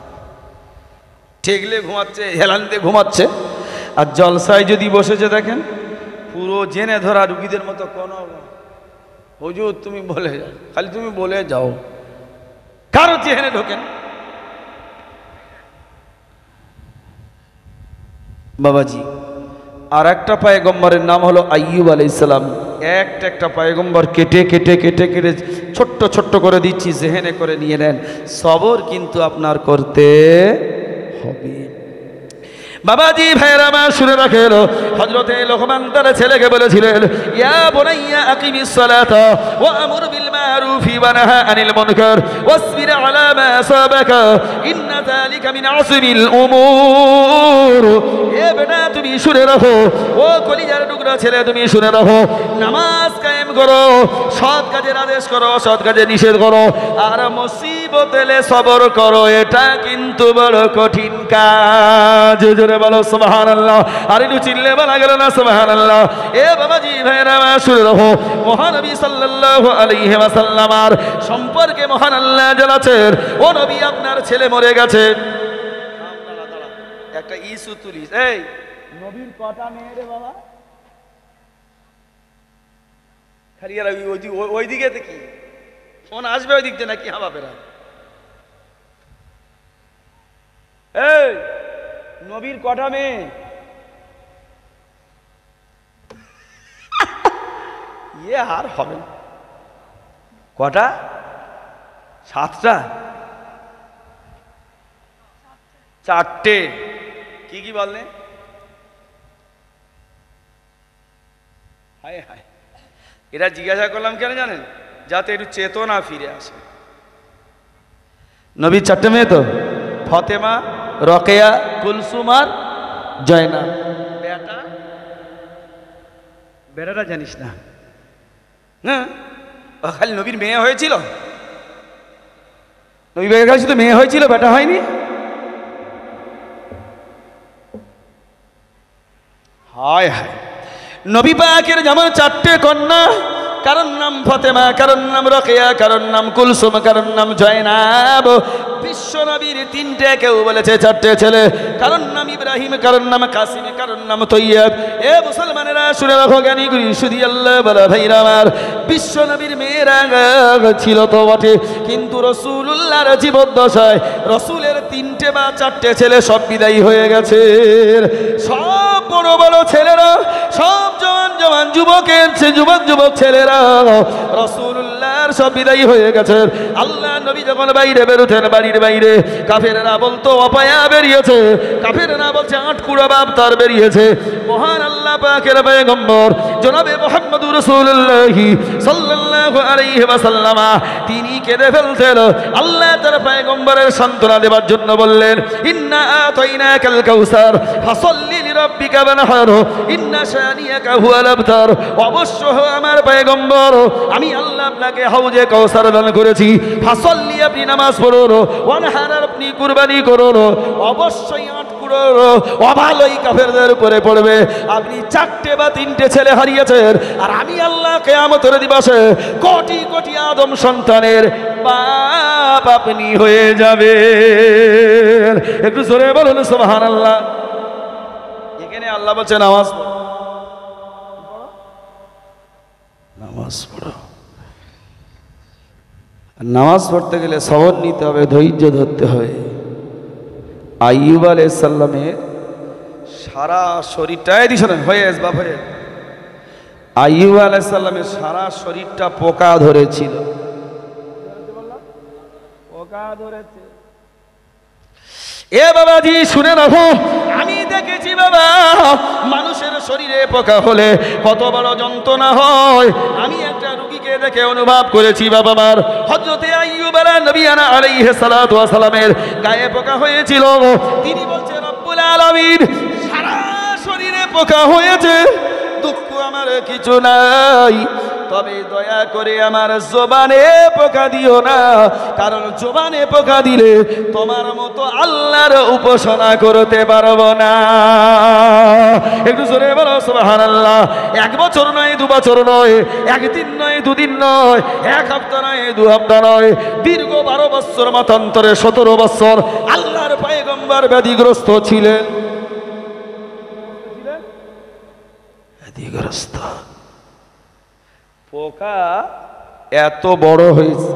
ঠেকলে ঘুমাচ্ছে, হেলান দিয়ে ঘুমাচ্ছে। আর জলসায় যদি বসেছে দেখেন পুরো জেনে ধরা রুগীদের মতো, কোনো হুজুর তুমি বলে যাও, খালি তুমি বলে যাও, কারো চেহারে ঢোকেন। বাবাজি আর একটা পয়গম্বরের নাম হলো আইয়ুব আলাইহিস সালাম। একটা পয়গম্বর কেটে কেটে কেটে কেটে ছোট্ট ছোট্ট করে দিচ্ছি, জেহেনে করে নিয়ে নেন। সবর কিন্তু আপনার করতে হবে। বাবাজি ভাইরা মা শুনে রাখেন, হযরতে লোকমান তার ছেলেকে বলেছিলেন, ইয়া বুনাইয়া আকিমিস সালাতা ওয়া আমুর বিল মারুফি ওয়া নাহা আনিল মুনকার ওয়াসবির আলা মা আসাবাকা ইন্না যালিকা মিন আসবিল উমুর। এ বেটা তুমি শুনে রাখো, ও কলিজার টুকরা ছেলে তুমি শুনে রাখো, নামাজ কায়েম করো, সৎ কাজের আদেশ করো, সৎ কাজে নিষেধ করো, আর মুসিবত এলে সবর করো, এটা কিন্তু বড় কঠিন কাজ। বলো সুবহানাল্লাহ। আর একটু চিল্লে বলা গেল না সুবহানাল্লাহ। এ বাবাজি ভাইরা শুনে রাখো, মহানবী সাল্লাল্লাহু আলাইহি ওয়াসাল্লামের সম্পর্কে মহান আল্লাহ জানাচ্ছেন, ও নবী আপনার ছেলে মরে গেছে। একটা ইস্যু তুলিস, এই নবীর কটা মেয়ে রে বাবা? খালি আর ওই দিকে কি ফোন আসবে, ওই দিক দিয়ে নাকি হাবাবেরা? এই নবীর কটা মেয়ে? ইয়ে আর হবে না। কটা? 7টা? 4টে। কি কি বললেন? হায় হায়, এরা জিজ্ঞাসা করলাম কেন জানেন? যাতে একটু চেতনা ফিরে আসে। নবীর 4টে মেয়ে তো, ফাতেমা, রকেয়া, কুলসুম আর জয়নাব। বেটাটা জানিস না? হ্যাঁ, খালি নবীর মেয়ে হয়েছিল, নবী বেগের কাছে শুধু মেয়ে হয়েছিল, বেটা হয়নি। হায় হায়, নবী পাকের যেমন 4টে কন্যা, কারোর নাম ফাতেমা, কারোর নাম রোকেয়া, কারোর নাম কুলসুম, কারোর নাম জয়নাব। বিশ্ব নবীর তিনটে, কেউ বলেছে চারটে ছেলে। কারোর নাম ইব্রাহিম, কারোর নাম কাসিম, কারোর নাম তৈয়ব। এ মুসলমানেরা শুনে রাখো, জ্ঞানী গুরি শুধু আল্লাহ বলা ভাইরা আমার, বিশ্ব নবীর মেয়েরা ছিল তো বটে, কিন্তু রসুল্লাহর জীবদ্দশায় রসুলের তিনটে বা চারটে ছেলে সব বিদায়ী হয়ে গেছে। সব বড় বড় ছেলেরা, সব জওয়ান জওয়ান যুবকের যুবক যুবক ছেলেরা রসুল্লাহর সব বিদায়ী হয়ে গেছে। আল্লাহ নবী যখন বাইরে বেরোতেন, বাড়ির বাইরে কাফেররা বলতো অপায়া বেরিয়েছে, কাফেররা বলছে আটকুড়া বাপ তার বেরিয়েছে। মহান আল্লাহ পাকের পয়গম্বর জনাবে মুহাম্মদুর রাসূলুল্লাহ সাল্লাল্লাহু আলাইহি ওয়াসাল্লাম তিনি কেঁদে ফেলতেন। আল্লাহ তার পয়গম্বরের সান্ত্বনা দেওয়ার জন্য বললেন, ইন্না আতাইনাকাল কাউসার ফাসাল্লি লিরাব্বিকা ওয়ানহার ইন্না শানিয়াকা হুয়াল আবতার। অবশ্য আমার পয়গম্বর, আমি আল্লাহ আপনাকে হাউজে কাউসার দান করেছি, ফাসাল্লি আপনি নামাজ পড়ুন, ওয়ানহার আপনি কুরবানি করুন। অবশ্যই আটকুড়ো অভালোই কাফেরদের উপরে পড়বে। আপনি চারটে বা তিনটে ছেলে হারিয়েছেন, আর আমি আল্লাহ কিয়ামতের দিবসে কোটি কোটি আদম সন্তানের বাপ আপনি হয়ে যাবেন। একটু জোরে বলুন সুবহানাল্লাহ। এখানে আল্লাহ বলছে নামাজ পড়ো, নামাজ পড়ো। নামাজ পড়তে গেলে সবর নিতে হবে, ধৈর্য ধরতে হয়। আইয়ুব আলাইহিস সালামের সারা শরীরটাই দিশনে হয়ে বাপ হয়ে, আইয়ুব আলাইহিস সালামের সারা শরীরটা পোকা ধরেছিল, পোকা ধরেছে। এ বাবাজি শুনে রাখো, আমি দেখেছি বাবা, মানুষের শরীরে পোকা হলে কত বড় যন্ত্রণা হয়। আমি একটা রোগীকে দেখে অনুভব করেছি বাবা। আমার হযরতে আইয়ুব আলাইহিস সালাতু ওয়াস সালামের গায়ে পোকা হয়েছিল। তিনি বলছেন রব্বুল আলামিন, সারা শরীরে পোকা হয়েছে, দুঃখ আমার কিছু নাই, তবে দয়া করে আমার জবানে পোকা দিও না, কারণ জবানে পোকা দিলে তোমার মতো আল্লাহর উপাসনা করতে পারবো না। একটু জোরে বলো সুবহানাল্লাহ। 1 বছর নয়, 2 বছর নয়, 1 দিন নয়, 2 দিন নয়, 1 সপ্তাহ নয়, 2 সপ্তাহ নয়, দীর্ঘ 12 বছর মতান্তরে 17 বছর আল্লাহর পয়গম্বর ব্যাধিগ্রস্ত ছিলেন। ব্যাধিগ্রস্ত পোকা এত বড় হয়েছে,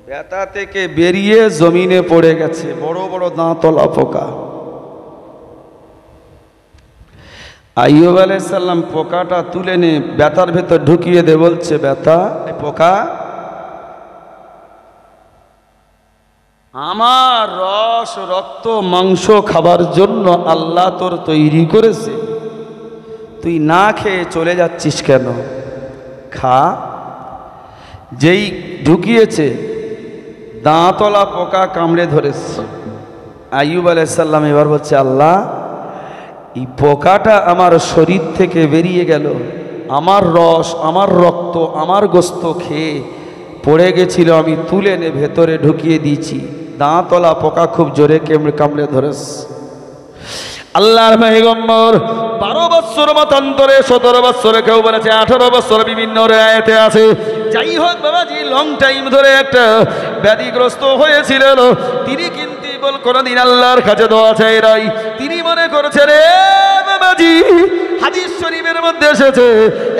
ব্যথা থেকে বেরিয়ে জমিনে পড়ে গেছে, বড় বড় দাঁতলা পোকা। আইয়ুব আলাইহিস সালাম পোকাটা তুলে নিয়ে ব্যথার ভেতর ঢুকিয়ে দে, বলছে ব্যথা, পোকা আমার রস রক্ত মাংস খাবার জন্য আল্লাহ তোর তৈরি করেছে, তুই না খেয়ে চলে যাচ্ছিস কেন? খা। যেই ঢুকিয়েছে দাঁতলা পোকা কামড়ে ধরেছে। আইয়ুব আলাইহিস সালাম এবার বলছে, আল্লাহ এই পোকাটা আমার শরীর থেকে বেরিয়ে গেল, আমার রস আমার রক্ত আমার গোস্ত খেয়ে পড়ে গেছিল, আমি তুলে এনে ভেতরে ঢুকিয়ে দিয়েছি, দাঁতলা পোকা খুব জোরে কামড়ে ধরেছে। আল্লাহর পয়গম্বর 12 বছর মতান্তরে, 17 বছরে, কেউ বলেছে 18 বছর, বিভিন্ন রায়াতে আছে। যাই হোক বাবাজি, লং টাইম ধরে একটা ব্যাধিগ্রস্ত হয়েছিলেন। তিনি কিন্তু বল কোনদিন আল্লাহর কাছে দোয়া চাই নাই। তিনি মনে করেছে রে বাবাজি, হাদিস শরীফের মধ্যে এসেছে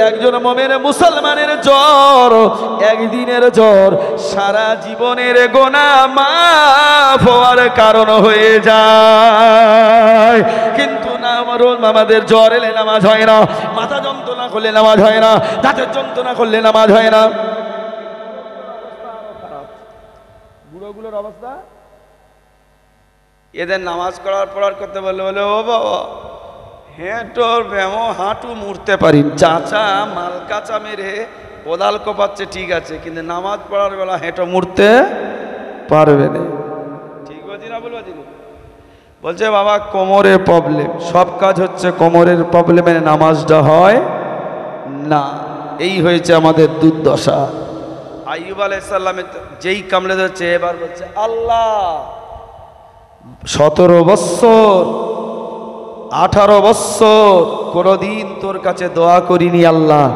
একজন মুমিন মুসলমানের জ্বর, একদিনের জ্বর সারা জীবনের গুনাহ মাফ হওয়ার কারণ হয়ে যায়। কিন্তু না, আমাদের জ্বর এলে নামাজ হয় না, মাথা যন্ত্রণা করলে নামাজ হয় না, দাঁতের যন্ত্রণা করলে নামাজ হয় না। বুড়োগুলোর অবস্থা, এদের নামাজ পড়ার করতে বললে বলে ও বাবা হেঁটোর ব্যামো হাঁটু মুড়তে পারি, চাচা মাল কাঁচা মেরে কোদাল কোপাচ্ছে ঠিক আছে, কিন্তু নামাজ পড়ার বেলা হেঁটো মুড়তে পারবে না। ঠিক বলছি না বলবো? বলছে বাবা কোমরের প্রবলেম, সব কাজ হচ্ছে কোমরের প্রবলেমে, নামাজটা হয় না। এই হয়েছে আমাদের দুর্দশা। আইয়ুব আলাইহিস সালামের যেই কামড়ে ধরছে, এবার বলছে আল্লাহ 17 বছর 18 বছর কোনোদিন তোর কাছে দোয়া করিনি আল্লাহ,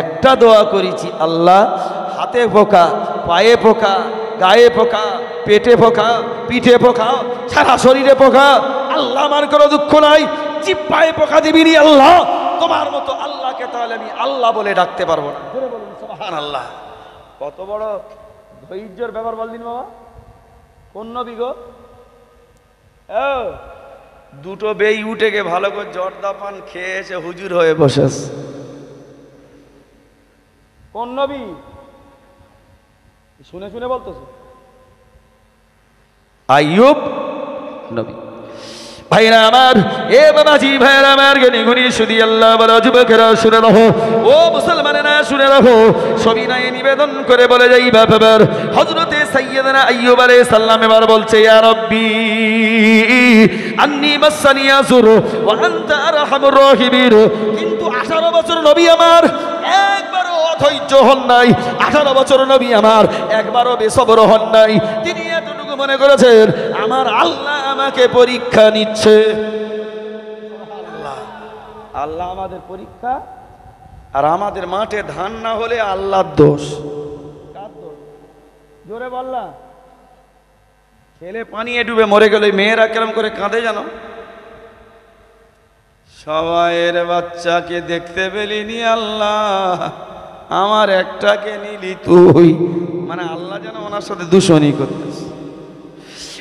একটা দোয়া করেছি আল্লাহ, হাতে পোকা, পায়ে পোকা, গায়ে পোকা, পেটে পোকা, পিঠে পোকা, সারা শরীরে পোকা, আল্লাহ আমার কোনো দুঃখ নাই, জিহ্বায় পোকা দিবিনি আল্লাহ, তোমার মতো আল্লাহকে তাহলে আমি আল্লাহ বলে ডাকতে পারবো না। জোরে বলুন সুবহানাল্লাহ। কত বড় ধৈর্যের ব্যাপার বলদিন বাবা। কোন নবী গো? দুটো বেই উঠে গে ভালো করে জর্দা পান খেয়ে এসে হুজুর হয়ে বসেস। কোন নবী? শুনে শুনে বলতেছে আইয়ুব নবী। ভাইরা আমার, এ বাবাজি ভাইরা আমার, জ্ঞানী গুণী শুধু আল্লাহ বড় যুবকেরা শুনে রাখো, ও মুসলমানেরা শুনে রাখো, সবিনয়ে নিবেদন করে বলে যাই বাবার হযরতে সাইয়্যিদানা আইয়ুব আলাইহিস সালাম এবার বলছে, ইয়া রাব্বি আন্নী মাসানি ইয়াসুর ওয়া আনতা আরহামুর রাহিমিন। কিন্তু 18 বছর নবী আমার একবারও অধৈর্য হন নাই, 18 বছর নবী আমার একবারও বেসবর হন নাই। তিনি এতটুকু মনে করেছেন আমার আল্লাহ আমাকে পরীক্ষা নিচ্ছে। আল্লাহ আমাদের পরীক্ষা, আর আমাদের মাঠে ধান না হলে আল্লাহর দোষ। কার দোষ? জোরে বললা। ছেলে পানিয়ে ডুবে মরে গেল, মেয়েরা কেরম করে কাঁদে জানো? সবাইয়ের বাচ্চাকে দেখতে পেলিনি আল্লাহ, আমার একটাকে নিলি তুই। মানে আল্লাহ যেন ওনার সাথে দুশমনি করতেছে।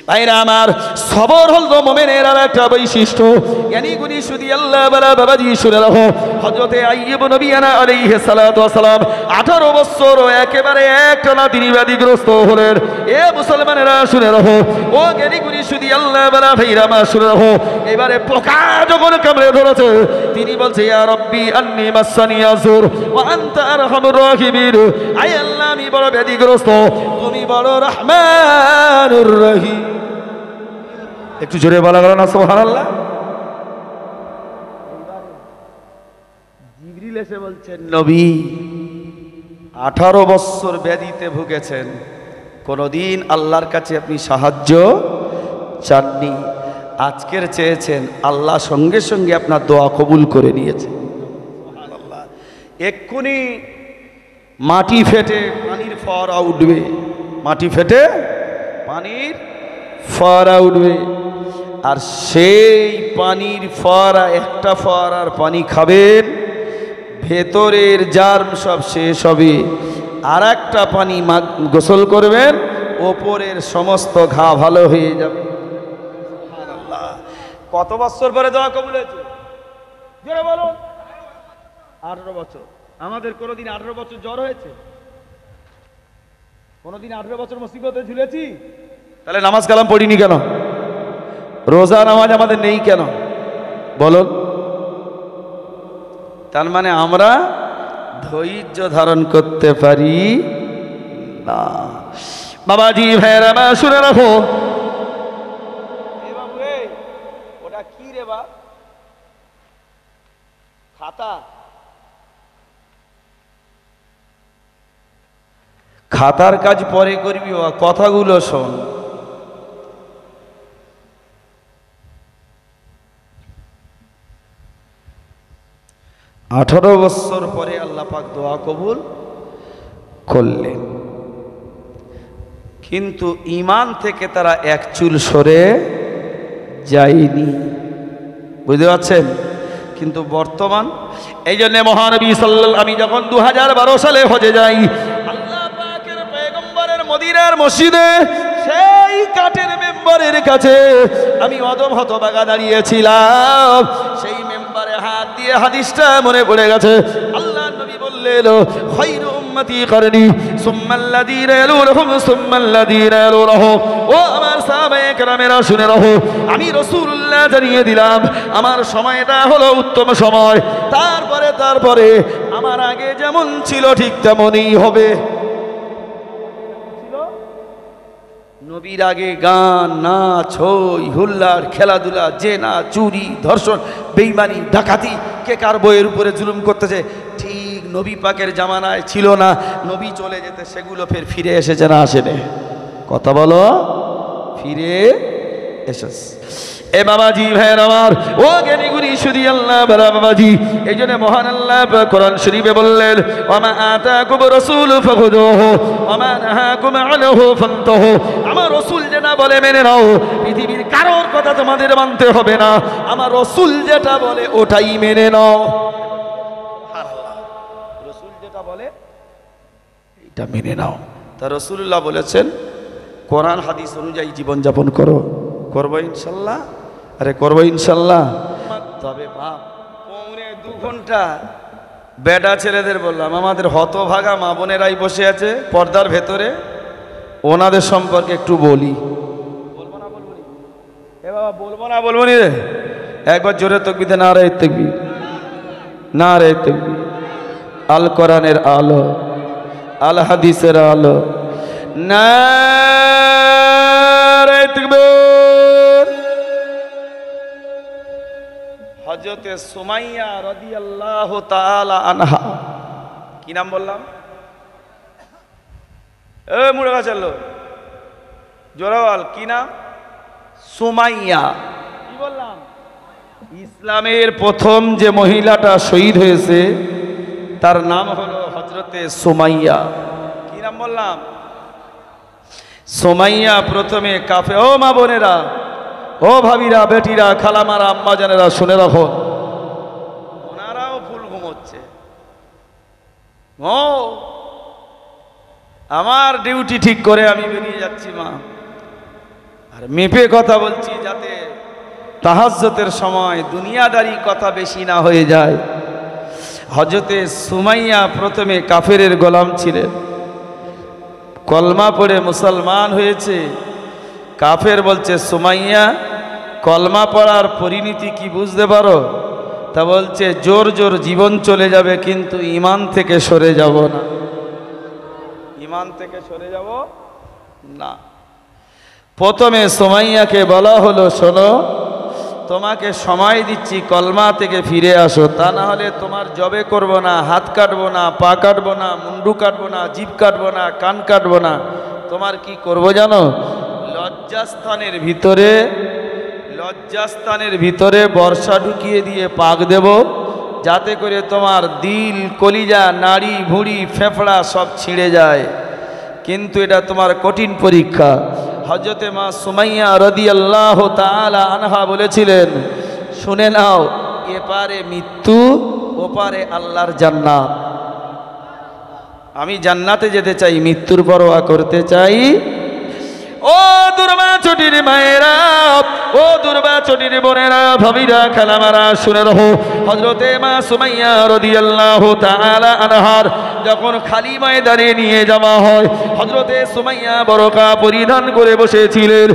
ভাইরা আমার, সবর হলো মুমিনের আর একটা বৈশিষ্ট্য। জ্ঞানী গুণী শুধু আল্লাহ বলা বাবাজি শুনে রাখো, হযরতে আইয়ুব নবী আলাইহিস সালাতু ওয়াস সালাম 18 বছর একেবারে একটানা তিনি ব্যাধিগ্রস্ত হলেন। এ মুসলমানেরা শুনে রাখো, ও জ্ঞানী গুণী শুধু আল্লাহ বলা ভাইরা আমার শুনে রাখো, এবারে পোকা যখন কামড়ে ধরেছে তিনি বলছে, ইয়া রাব্বি আন্নী মাসানি ইয়াসুর ওয়া আনতা আরহামুর রাহিমিন। আয় আল্লাহ, আমি বড় ব্যাধিগ্রস্ত, তুমি বড় রহমানুর রহিম। একটু জোরে বলা গেল না সুবহানাল্লাহ। জিবরিল এসে বলছেন, নবী 18 বছর ব্যাধিতে ভুগেছেন, কোনদিন আল্লাহর কাছে আপনি সাহায্য চাননি, আজকের চেয়েছেন, আল্লাহ সঙ্গে সঙ্গে আপনার দোয়া কবুল করে নিয়েছে। সুবহানাল্লাহ। এক্ষুনি মাটি ফেটে পানির ফোয়ারা উঠবে, মাটি ফেটে পানির ফোয়ারা উঠবে, আর সেই পানির ফোয়ারা, একটা ফোয়ারার পানি খাবেন, ভেতরের জার্ম সব শেষ হবে, আর একটা পানি গোসল করবেন, ওপরের সমস্ত ঘা ভালো হয়ে যাবে। সুবহানাল্লাহ। কত বছর পরে দোয়া কবুল হয়েছে? জোরে বলুন। 18 বছর। আমাদের কোনোদিন 18 বছর জ্বর হয়েছে? কোনোদিন 18 বছর মুসিবতে ঝুলেছি? তাহলে নামাজ কালাম পড়িনি কেন? রোজা নামাজ আমাদের নেই কেন বলুন? তার মানে আমরা ধৈর্য ধারণ করতে পারি না। বাবাজি ভাইরা মা শুনে রাখো, ওটা কি রে বা? খাতা? খাতার কাজ পরে করবি, কথাগুলো শোন। আঠারো বছর পরে আল্লাহ পাক দোয়া কবুল করলেন, কিন্তু ঈমান থেকে তারা এক চুল সরে যায়নি। বুঝতে পারছেন? কিন্তু বর্তমান এই জন্য মহানবী সাল্লাল্লাহু, আমি যখন 2012 সালে হজে যাই, আল্লাহ পাকের পয়গম্বরের মদিনার মসজিদে সেই কাঠের মেম্বারের কাছে আমি অদম হতবাগা দাঁড়িয়েছিলাম। সেই মেম্বারে হাত দিয়ে হাদিসটা মনে পড়ে গেছে। আল্লাহ নবী বললেন, খায়রু উম্মতি করনি সুম্মাল্লাযীনা ইয়ালুনহুম সুম্মাল্লাযীনা ইয়ালুনহুম। ও আমার সাহাবায়ে কেরামেরা শুনে রাখো, আমি রাসূলুল্লাহ জানিয়ে দিলাম আমার সময়টা হলো উত্তম সময়, তারপরে আমার আগে যেমন ছিল ঠিক তেমনই হবে। নবীর আগে গান, নাচ, হই হুল্লার, খেলাধুলা, জেনা, চুরি, ধর্ষণ, বেঈমানি, ডাকাতি, কে কার বইয়ের উপরে জুলুম করতেছে, ঠিক নবী পাকের জামানায় ছিল না। নবী চলে যেতে সেগুলো ফের ফিরে এসেছে না আসেনি? কথা বলো, ফিরে এসেছে। এ বাবাজি ভাইয়ের আমার, ও জ্ঞানীগুণী শুধু আল্লাহ বাবাজি, এই জন্য মহান আল্লাহ কোরআন শরীফে বললেন, ওমা আতাকুম রাসূল ফাখুযুহু ওমা নাহাকুম আনহু ফান্তাহু। আমার রাসূল যেটা বলে মেনে নাও, পৃথিবীর কারোর কথা তোমাদের মানতে হবে না, আমার রাসূল যেটা বলে ওটাই মেনে নাও। রাসূল যেটা বলে এটা মেনে নাও। তা রাসূলুল্লাহ বলেছেন কোরআন হাদিস অনুযায়ী জীবনযাপন করো। করবো ইনশাল্লাহ, আরে করবো ইনশাল্লাহ। তবে বাপ পৌনে 2 ঘন্টা বেটা ছেলেদের বললাম, আমাদের হতভাগা মা বোনেরাই বসে আছে পর্দার ভেতরে, ওনাদের সম্পর্কে একটু বলি। বলবো না বলবো নি? এ বাবা বলবো না বলবো নি রে? একবার জোরে তাকবীর দেন, নারে তাকবীর, নারে তাকবীর। আল কোরআনের আলো, আল হাদিসের আলো, নারে তাকবীর। হযরতে সুমাইয়া রাদিয়াল্লাহু তাআলা আনহা, কি নাম বললাম? এ মুড়ে গাছালো জোরাওয়াল, কি নাম? সুমাইয়া। কি বললাম? ইসলামের প্রথম যে মহিলাটা শহীদ হয়েছে তার নাম হলো হযরতে সুমাইয়া। কি নাম বললাম? সুমাইয়া প্রথমে কাফে। ও মা বোনেরা, ও ভাবিরা, বেটিরা, খালামারা, আম্মা জানেরা, শুনে রাখো, ওনারাও ফুল ঘুমোচ্ছে। ও আমার ডিউটি ঠিক করে আমি বেরিয়ে যাচ্ছি মা, আর মেপে কথা বলছি যাতে তাহাজ্জুদের সময় দুনিয়াদারি কথা বেশি না হয়ে যায়। হযরতে সুমাইয়া প্রথমে কাফেরের গোলাম ছিলেন, কলমা পড়ে মুসলমান হয়েছে। কাফের বলছে, সুমাইয়া কলমা পড়ার পরিণতি কি বুঝতে পারো? তা বলছে, জোর জোর জীবন চলে যাবে কিন্তু ঈমান থেকে সরে যাব না, ঈমান থেকে সরে যাব না। প্রথমে সুমাইয়াকে বলা হলো, শোনো তোমাকে সময় দিচ্ছি, কলমা থেকে ফিরে আসো, তা না হলে তোমার জবে করব না, হাত কাটবো না, পা কাটবো না, মুন্ডু কাটবো না, জিভ কাটবো না, কান কাটবো না। তোমার কি করব জানো? লজ্জাস্থানের ভিতরে বর্ষা ঢুকিয়ে দিয়ে পাক দেব, যাতে করে তোমার দিল, কলিজা, নাড়ি, ভুঁড়ি, ফেফড়া সব ছিঁড়ে যায়। কিন্তু এটা তোমার কঠিন পরীক্ষা। হযরতে মা সুমাইয়া রাদিয়াল্লাহু তাআলা আনহা বলেছিলেন, শুনে নাও, এপারে মৃত্যু, ওপারে আল্লাহর জান্নাত। আমি জান্নাতে যেতে চাই, মৃত্যুর পরোয়া করতে চাই। ও দুর্বা চটির মায়েরা, ও দুর্বা চটির বোনেরা, ভাবিরা, খালামারা, শুনে রাখো, হযরতে মা সুমাইয়া রাদিয়াল্লাহু তাআলা আনহার যখন খালি ময়দানে নিয়ে যাওয়া হয়, হযরতে সুমাইয়া বরকা পরিধান করে বসেছিলেন।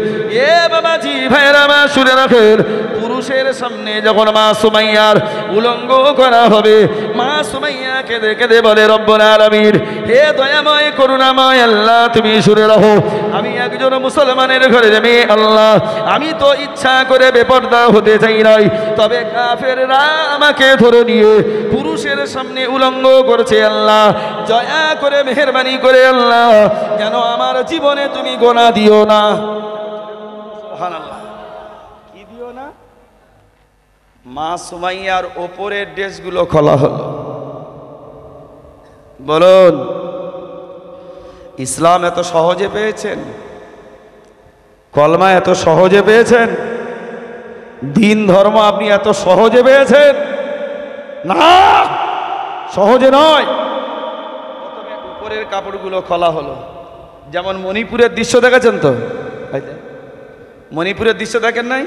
এ বাবাজি ভাইরা মা শুনে রাখেন, পুরুষের সামনে যখন মা সুমাইয়ার উলঙ্গ করা হবে, মা সুমাইয়া কেঁদে কেঁদে বলে, রব্বুল আলামিন, হে দয়াময় করুণাময় আল্লাহ, তুমি শুনে রাখো, আমি একজন মুসলমানের ঘরের মেয়ে আল্লাহ, আমি তো ইচ্ছা করে বেপরদা হতে চাই নাই, তবে কাফেররা আমাকে ধরে নিয়ে পুরুষের সামনে উলঙ্গ করছে আল্লাহ, দয়া করে মেহেরবানি করে আল্লাহ যেন আমার জীবনে তুমি গোনা দিও না। সুবহানাল্লাহ। কি দিও না? মা সুমাইয়ার ওপরের ড্রেসগুলো খোলা হলো। বলুন, ইসলাম এত সহজে পেয়েছেন? কলমা এত সহজে পেয়েছেন? দিন ধর্ম আপনি এত সহজে পেয়েছেন? না, সহজে নয়। প্রথমে উপরের কাপড়গুলো খোলা হলো। যেমন মণিপুরের দৃশ্য দেখেছেন তো? মণিপুরের দৃশ্য দেখেন নাই?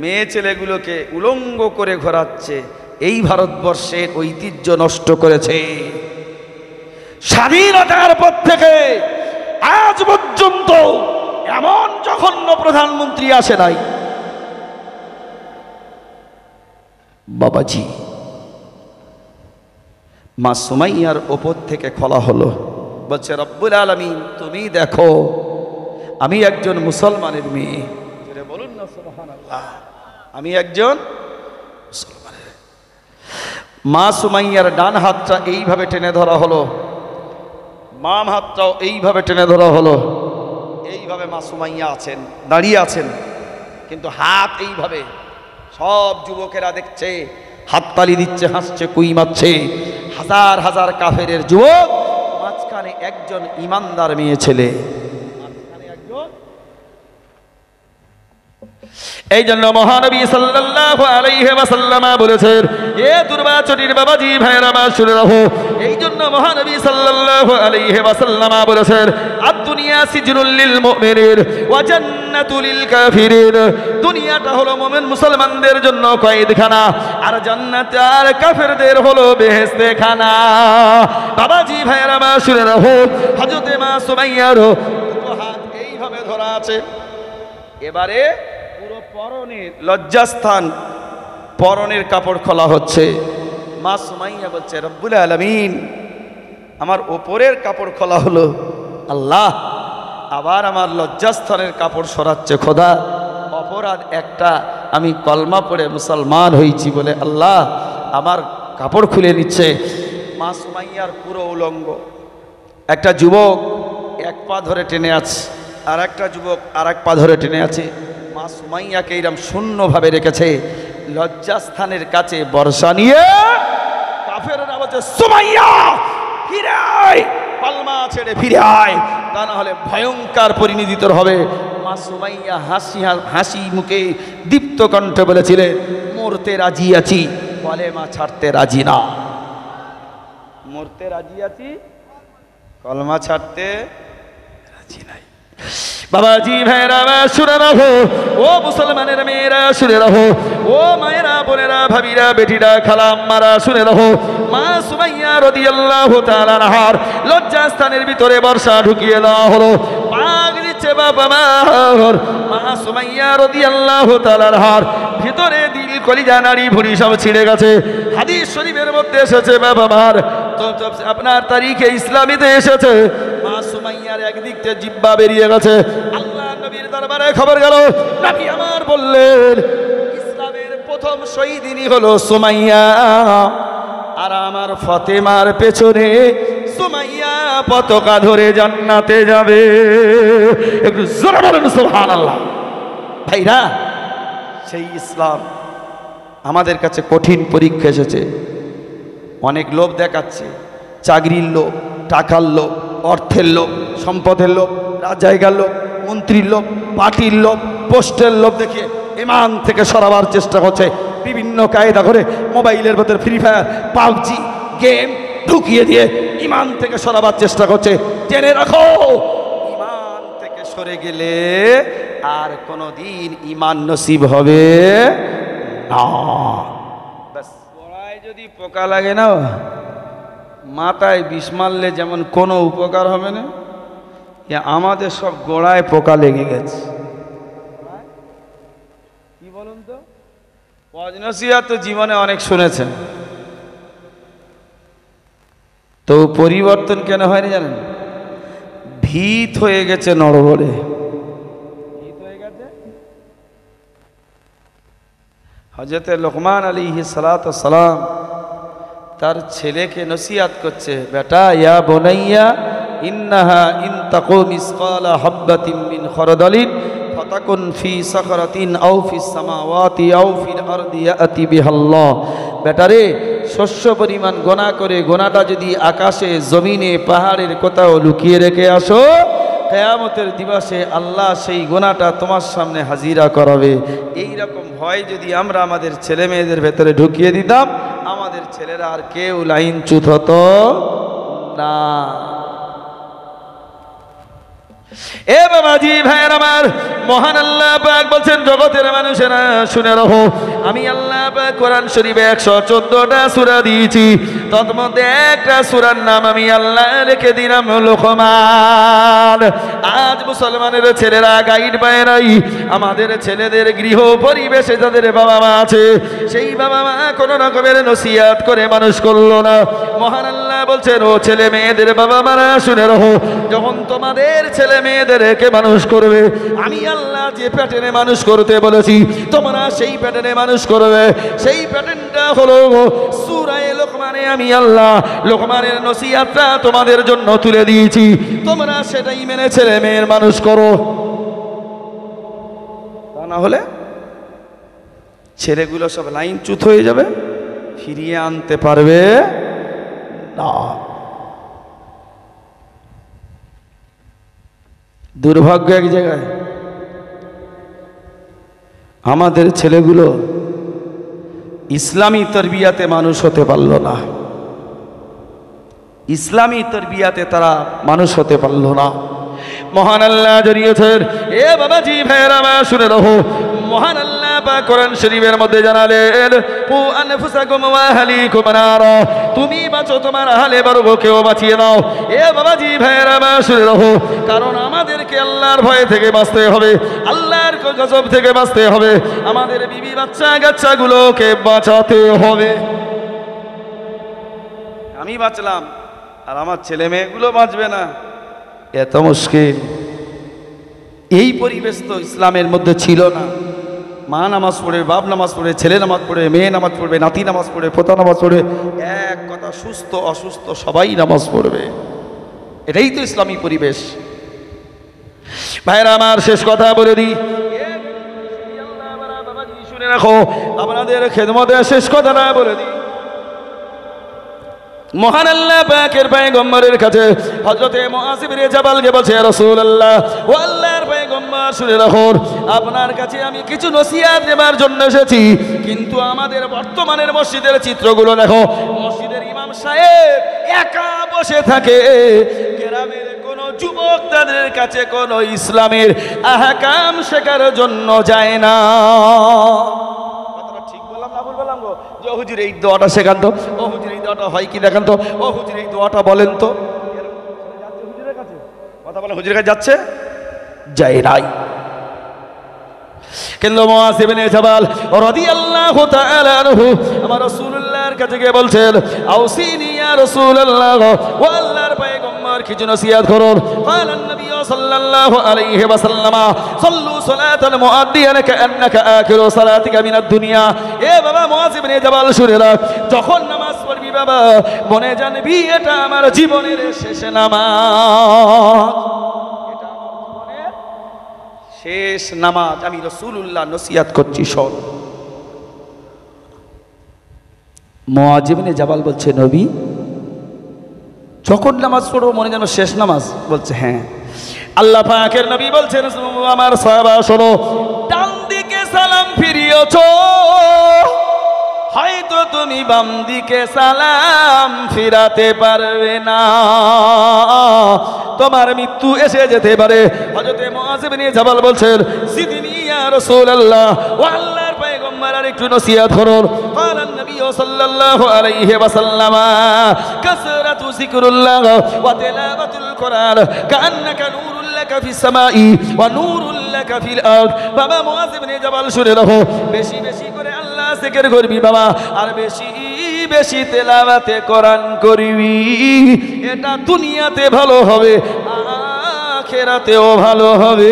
মেয়ে ছেলেগুলোকে উলঙ্গ করে ঘোরাচ্ছে। এই ভারতবর্ষের ঐতিহ্য নষ্ট করেছে। স্বাধীনতার পর থেকে আজ পর্যন্ত এমন জঘন্য প্রধানমন্ত্রী আসে নাই। বাবাজি, মা সুমাইয়ার ওপর থেকে খোলা হলো, বলছে, রব্বুল আলামিন, তুমি দেখো আমি একজন মুসলমানের মেয়ে। বলুন না সুবহানাল্লাহ, আমি একজন মুসলমানের। মা সুমাইয়ার ডান হাতটা এইভাবে টেনে ধরা হলো, বাম হাতটাও এইভাবে টেনে ধরা হলো। এইভাবে মা সুমাইয়া আছেন, দাঁড়িয়ে আছেন। কিন্তু হাত এইভাবে সব যুবকেরা দেখছে, হাততালি দিচ্ছে, হাসছে, কুই মারছে। হাজার হাজার কাফেরের যুবক, মাঝখানে একজন ইমানদার মেয়ে ছেলে। এই জন্য মহানবী সাল্লাল্লাহু আলাইহি ওয়াসাল্লাম বলেছেন, এ দুর্বাচনীর বাবাজি ভাইরা মা শুনে রাখো, এই জন্য মহানবী সাল্লাল্লাহু আলাইহি ওয়াসাল্লাম বলেছেন, আদ-দুনিয়া সিজনুল লিল মুমিনিন ওয়া জান্নাতুল লিল কাফিরিন। দুনিয়াটা হলো মুমিন মুসলমানদের জন্য কয়েদখানা, আর জান্নাত আর কাফেরদের হলো বেহেশতেখানা। বাবাজি ভাইরা মা শুনে রাখো, হযরতে মা সুমাইয়ার দুটো হাত এইভাবে ধরা আছে। এবারে পুরো পরনের লজ্জাস্থান, পরনের কাপড় খোলা হচ্ছে। মা সুমাইয়া বলছে, রব্বুল আলামিন, আমার ওপরের কাপড় খোলা হলো, আল্লাহ আবার আমার লজ্জাস্থানের কাপড় সরাচ্ছে। খোদা, অপরাধ একটা, আমি কলমা পড়ে মুসলমান হয়েছি বলে আল্লাহ আমার কাপড় খুলে নিচ্ছে। মা সুমাইয়ার পুরো উলঙ্গ। একটা যুবক এক পা ধরে টেনে আছে, আর একটা যুবক আর এক পা ধরে টেনে আছে। মা সুমাইয়াকে এরকম শূন্যভাবে রেখেছে। লজ্জাস্থানের কাছে বর্ষা নিয়ে কাফেররা বলছে, সুমাইয়া ফিরে আয়, পালমা ছেড়ে ফিরে আয়, তা না হলে ভয়ঙ্কর পরিণতি তোর হবে। মা সুমাইয়া হাসি মুখে দীপ্ত কণ্ঠে বলেছিলেন, মরতে রাজি আছি, কলেমা ছাড়তে রাজি না। মরতে রাজি আছি, কলমা ছাড়তে রাজি নাই। বাবাজি ভাইরা শুনে রাখো, ও মুসলমানের মেয়েরা শুনে রাখো, ও মায়েরা, বোনেরা, ভাবিরা, বেটিরা, খালাম্মারা শুনে রাখো, মা সুমাইয়া রাদিয়াল্লাহু তাআলা আনহার লজ্জাস্থানের ভিতরে বর্ষা ঢুকিয়ে দেওয়া হলো। পাক দিচ্ছে বাবা মার। মা সুমাইয়া রাদিয়াল্লাহু তাআলা আনহার ভিতরে দিল, কলিজা, নাড়ি ভুঁড়ি সব ছিঁড়ে গেছে। হাদিস শরীফের মধ্যে এসেছে বাবা মার, তো আপনার তারিখে ইসলামীতে এসেছে, মা সুমাইয়ার একদিক থেকে জিহ্বা বেরিয়ে গেছে। আল্লাহ নবীর দরবারে খবর গেল, নবী আমার বললেন, ইসলামের প্রথম শহীদিনী হলো সুমাইয়া, আর আমার ফাতেমার পেছনে সুমাইয়া পতাকা ধরে জান্নাতে যাবে। একটু জোরে বলুন সুবহানাল্লাহ। ভাইরা, সেই ইসলাম আমাদের কাছে কঠিন পরীক্ষা এসেছে। অনেক লোভ দেখাচ্ছে, চাকরির লোভ, টাকার লোভ, অর্থের লোভ, সম্পদের লোভ, জায়গার লোভ, মন্ত্রীর লোভ, পার্টির লোভ, পোস্টের লোভ দেখিয়ে ইমান থেকে সরাবার চেষ্টা করছে। বিভিন্ন কায়দা করে মোবাইলের ভেতর ফ্রি ফায়ার, পাবজি গেম ঢুকিয়ে দিয়ে ইমান থেকে সরাবার চেষ্টা করছে। জেনে রাখো, ইমান থেকে সরে গেলে আর কোনোদিন ইমান নসিব হবে না। ব্যাস, গোড়ায় যদি পোকা লাগে না, মাথায় বিষ মারলে যেমন কোনো উপকার হবে না, আমাদের সব গোড়ায় পোকা লেগে গেছে। কি বলুন তো, ওয়াজ-নসিহত তো জীবনে অনেক শুনেছেন, তো পরিবর্তন কেন হয়নি জানেন? ভীত হয়ে গেছে নড়বড়ে। ভীত হয়ে গেছে। হযরত লোকমান আলাইহিস সালাতু ওয়াস সালাম তার ছেলেকে নসিহত করছে, বেটা, ইয়া বুনাইয়া ইন্নাহা ইন তাকু মিসকালা হাববাতিন মিন খরদালিন ফাতাকুন ফি সাখরাতিন আও ফিস সামাওয়াতি আও ফিল আরদি ইয়াতি বিহাল্লাহ। বেটারে, শস্য পরিমাণ গোনা করে গোনাটা যদি আকাশে, জমিনে, পাহাড়ের কোথাও লুকিয়ে রেখে আসো, কিয়ামতের দিবসে আল্লাহ সেই গোনাটা তোমার সামনে হাজিরা করাবে। এই রকম ভয় যদি আমরা আমাদের ছেলে মেয়েদের ভেতরে ঢুকিয়ে দিতাম, আমাদের ছেলেরা আর কেউ লাইন চ্যুত হতো না। এ বাবাজি ভাইয়ের আমার, মহান আল্লাহ পাক বলছেন, জগতের মানুষেরা শুনে রাখো, আমি আল্লাহ পাক কোরআন শরীফে 114টা সূরা দিয়েছি, তার মধ্যে একটা সূরার নাম আমি আল্লাহ রেখে দিলাম লোকমান। আজ মুসলমানের ছেলেরা গাইড পায় নাই। আমাদের ছেলেদের গৃহ পরিবেশে যাদের বাবা মা আছে, সেই বাবা মা কোনো রকমের নসিহত করে মানুষ করলো না। মহান আল্লাহ বলছেন, ও ছেলে মেয়েদের বাবা মারা শুনে রাখো, যখন তোমাদের ছেলে মেয়েদেরকে মানুষ করবে, আমি আল্লাহ যে প্যাটার্নে মানুষ করতে বলেছি, তোমরা সেই প্যাটার্নে মানুষ করবে। সেই প্যাটার্নটা হলো সূরা লোকমানে আমি আল্লাহ লোকমানের নসিহতটা তোমাদের জন্য তুলে দিয়েছি, তোমরা সেটাই মেনে ছেলে মেয়ের মানুষ করো, তা না হলে ছেলেগুলো সব লাইন চ্যুত হয়ে যাবে, ফিরিয়ে আনতে পারবে না। দুর্ভাগ্য এক জায়গায়, আমাদের ছেলেগুলো ইসলামী তরবিয়াতে মানুষ হতে পারল না, ইসলামী তরবিয়াতে তারা মানুষ হতে পারল না। মহান আল্লাহ জানিয়েছেন, এ বাবাজি ভাইরা মা শুনে রাখো, মহান আল্লাহ পাক কোরআন শরীফের মধ্যে জানালেন, কু আনফুসাকুম ওয়া আহলিকুম নারা, তুমি বাঁচো তোমার আহলে বর্গকেও বাঁচিয়ে দাও। এ বাবাজি ভাইরা মা শুনে রাখো, কারণ আমাদেরকে আল্লাহর ভয় থেকে বাঁচতে হবে, আল্লাহর গজব থেকে বাঁচতে হবে, আমাদের বিবি বাচ্চা কাচ্চাগুলোকে বাঁচাতে হবে। আমি বাঁচলাম আর আমার ছেলে মেয়েগুলো বাঁচবে না, এত মুশকিল। এই পরিবেশ তো ইসলামের মধ্যে ছিল না। মা নামাজ পড়ে, বাপ নামাজ পড়ে, ছেলে নামাজ পড়ে, মেয়ে নামাজ পড়বে, নাতি নামাজ পড়ে, পোতা নামাজ পড়ে, এক কথা সুস্থ অসুস্থ সবাই নামাজ পড়বে। এটাই তো ইসলামী পরিবেশ। ভাইরা আমার, শেষ কথা বলে দিই, শুনে রাখো, আপনাদের খেদমতে শেষ কথা না বলে দিই, মহান আল্লাহ পাকের পয়গম্বরের কাছে হযরতে মুআয ইবনে জাবালকে বলছে, ইয়া রাসূলুল্লাহ, ও আল্লাহর পয়গম্বর শুনে রাখুন, আপনার কাছে আমি কিছু নসিহত দেবার জন্য এসেছি, কিন্তু আমাদের বর্তমানের মসজিদের চিত্রগুলো দেখো, মসজিদের ইমাম সাহেব একা বসে থাকে, গ্রামের কোন যুবক তাদের কাছে কোন ইসলামের আহকাম শেখার জন্য যায় না। ও হুজুর এই দোয়াটা শেখান তো, ও হুজুর এই দোয়াটা হয় কি দেখান তো, ও হুজুর এই দোয়াটা বলেন তো। হুজুরের কাছে কথা বলে, হুজুরের কাছে যাচ্ছে, যায় নাই। কিন্তু মুআয ইবনে জাবাল রাদিয়াল্লাহু তাআলা আনহু আমার রাসূলুল্লাহর কাছে গিয়ে বলছেন, আউসিনি ইয়া রাসূলুল্লাহ, ও আল্লাহর পয়গম্বর কিছু নসিহত করুন। ক্বালান নবী সাল্লাল্লাহু আলাইহি ওয়াসাল্লাম, সাল্লু সালাতাল মুআদ্দিয়ান কাআন্নাকা আখিরু সালাতিকা মিনাদ দুনিয়া। এ বাবা মুআয ইবনে জাবাল শুনে রাখ, যখন নামাজ পড়বি বাবা মনে জানবি এটা আমার জীবনের শেষ নামাজ, শেষ নামাজ। আমি রাসূলুল্লাহ নসিহত করছি, শোন। মুআয ইবনে জাবাল বলছে, নবী যখন নামাজ পড়বো মনে যেন শেষ নামাজ? বলছে হ্যাঁ। আল্লাহ পাকের নবী বলছেন, আমার সাহাবা শোনো, ডান দিকে সালাম ফিরিয়েছো, হয়তো তুমি বাম দিকে সালাম ফিরাতে পারবে না, তোমার মৃত্যু এসে যেতে পারে। হযরতে মুআয ইবনে জাবাল বলছেন, জিদনি ইয়া রাসূলুল্লাহ, ও আল্লাহর পয়গম্বর আর একটু নসিহত করুন। ক্বালান নবী সাল্লাল্লাহু আলাইহি ওয়াসাল্লাম, কাসরাতু যিকরুল্লাহ ওয়া তিলাওয়াতুল কুরআন কাআন্নাকা নূরুল লাকা ফিস সামাই ওয়া নূরুল লাকা ফিল আরদ। বাবা মুআয ইবনে জাবাল শুনে রাখো, বেশি বেশি করে আল্লাহ জিকির করবি বাবা, আর বেশি বেশি তেলাওয়াতে কোরআন করবি, এটা দুনিয়াতে ভালো হবে, আখিরাতেও ভালো হবে।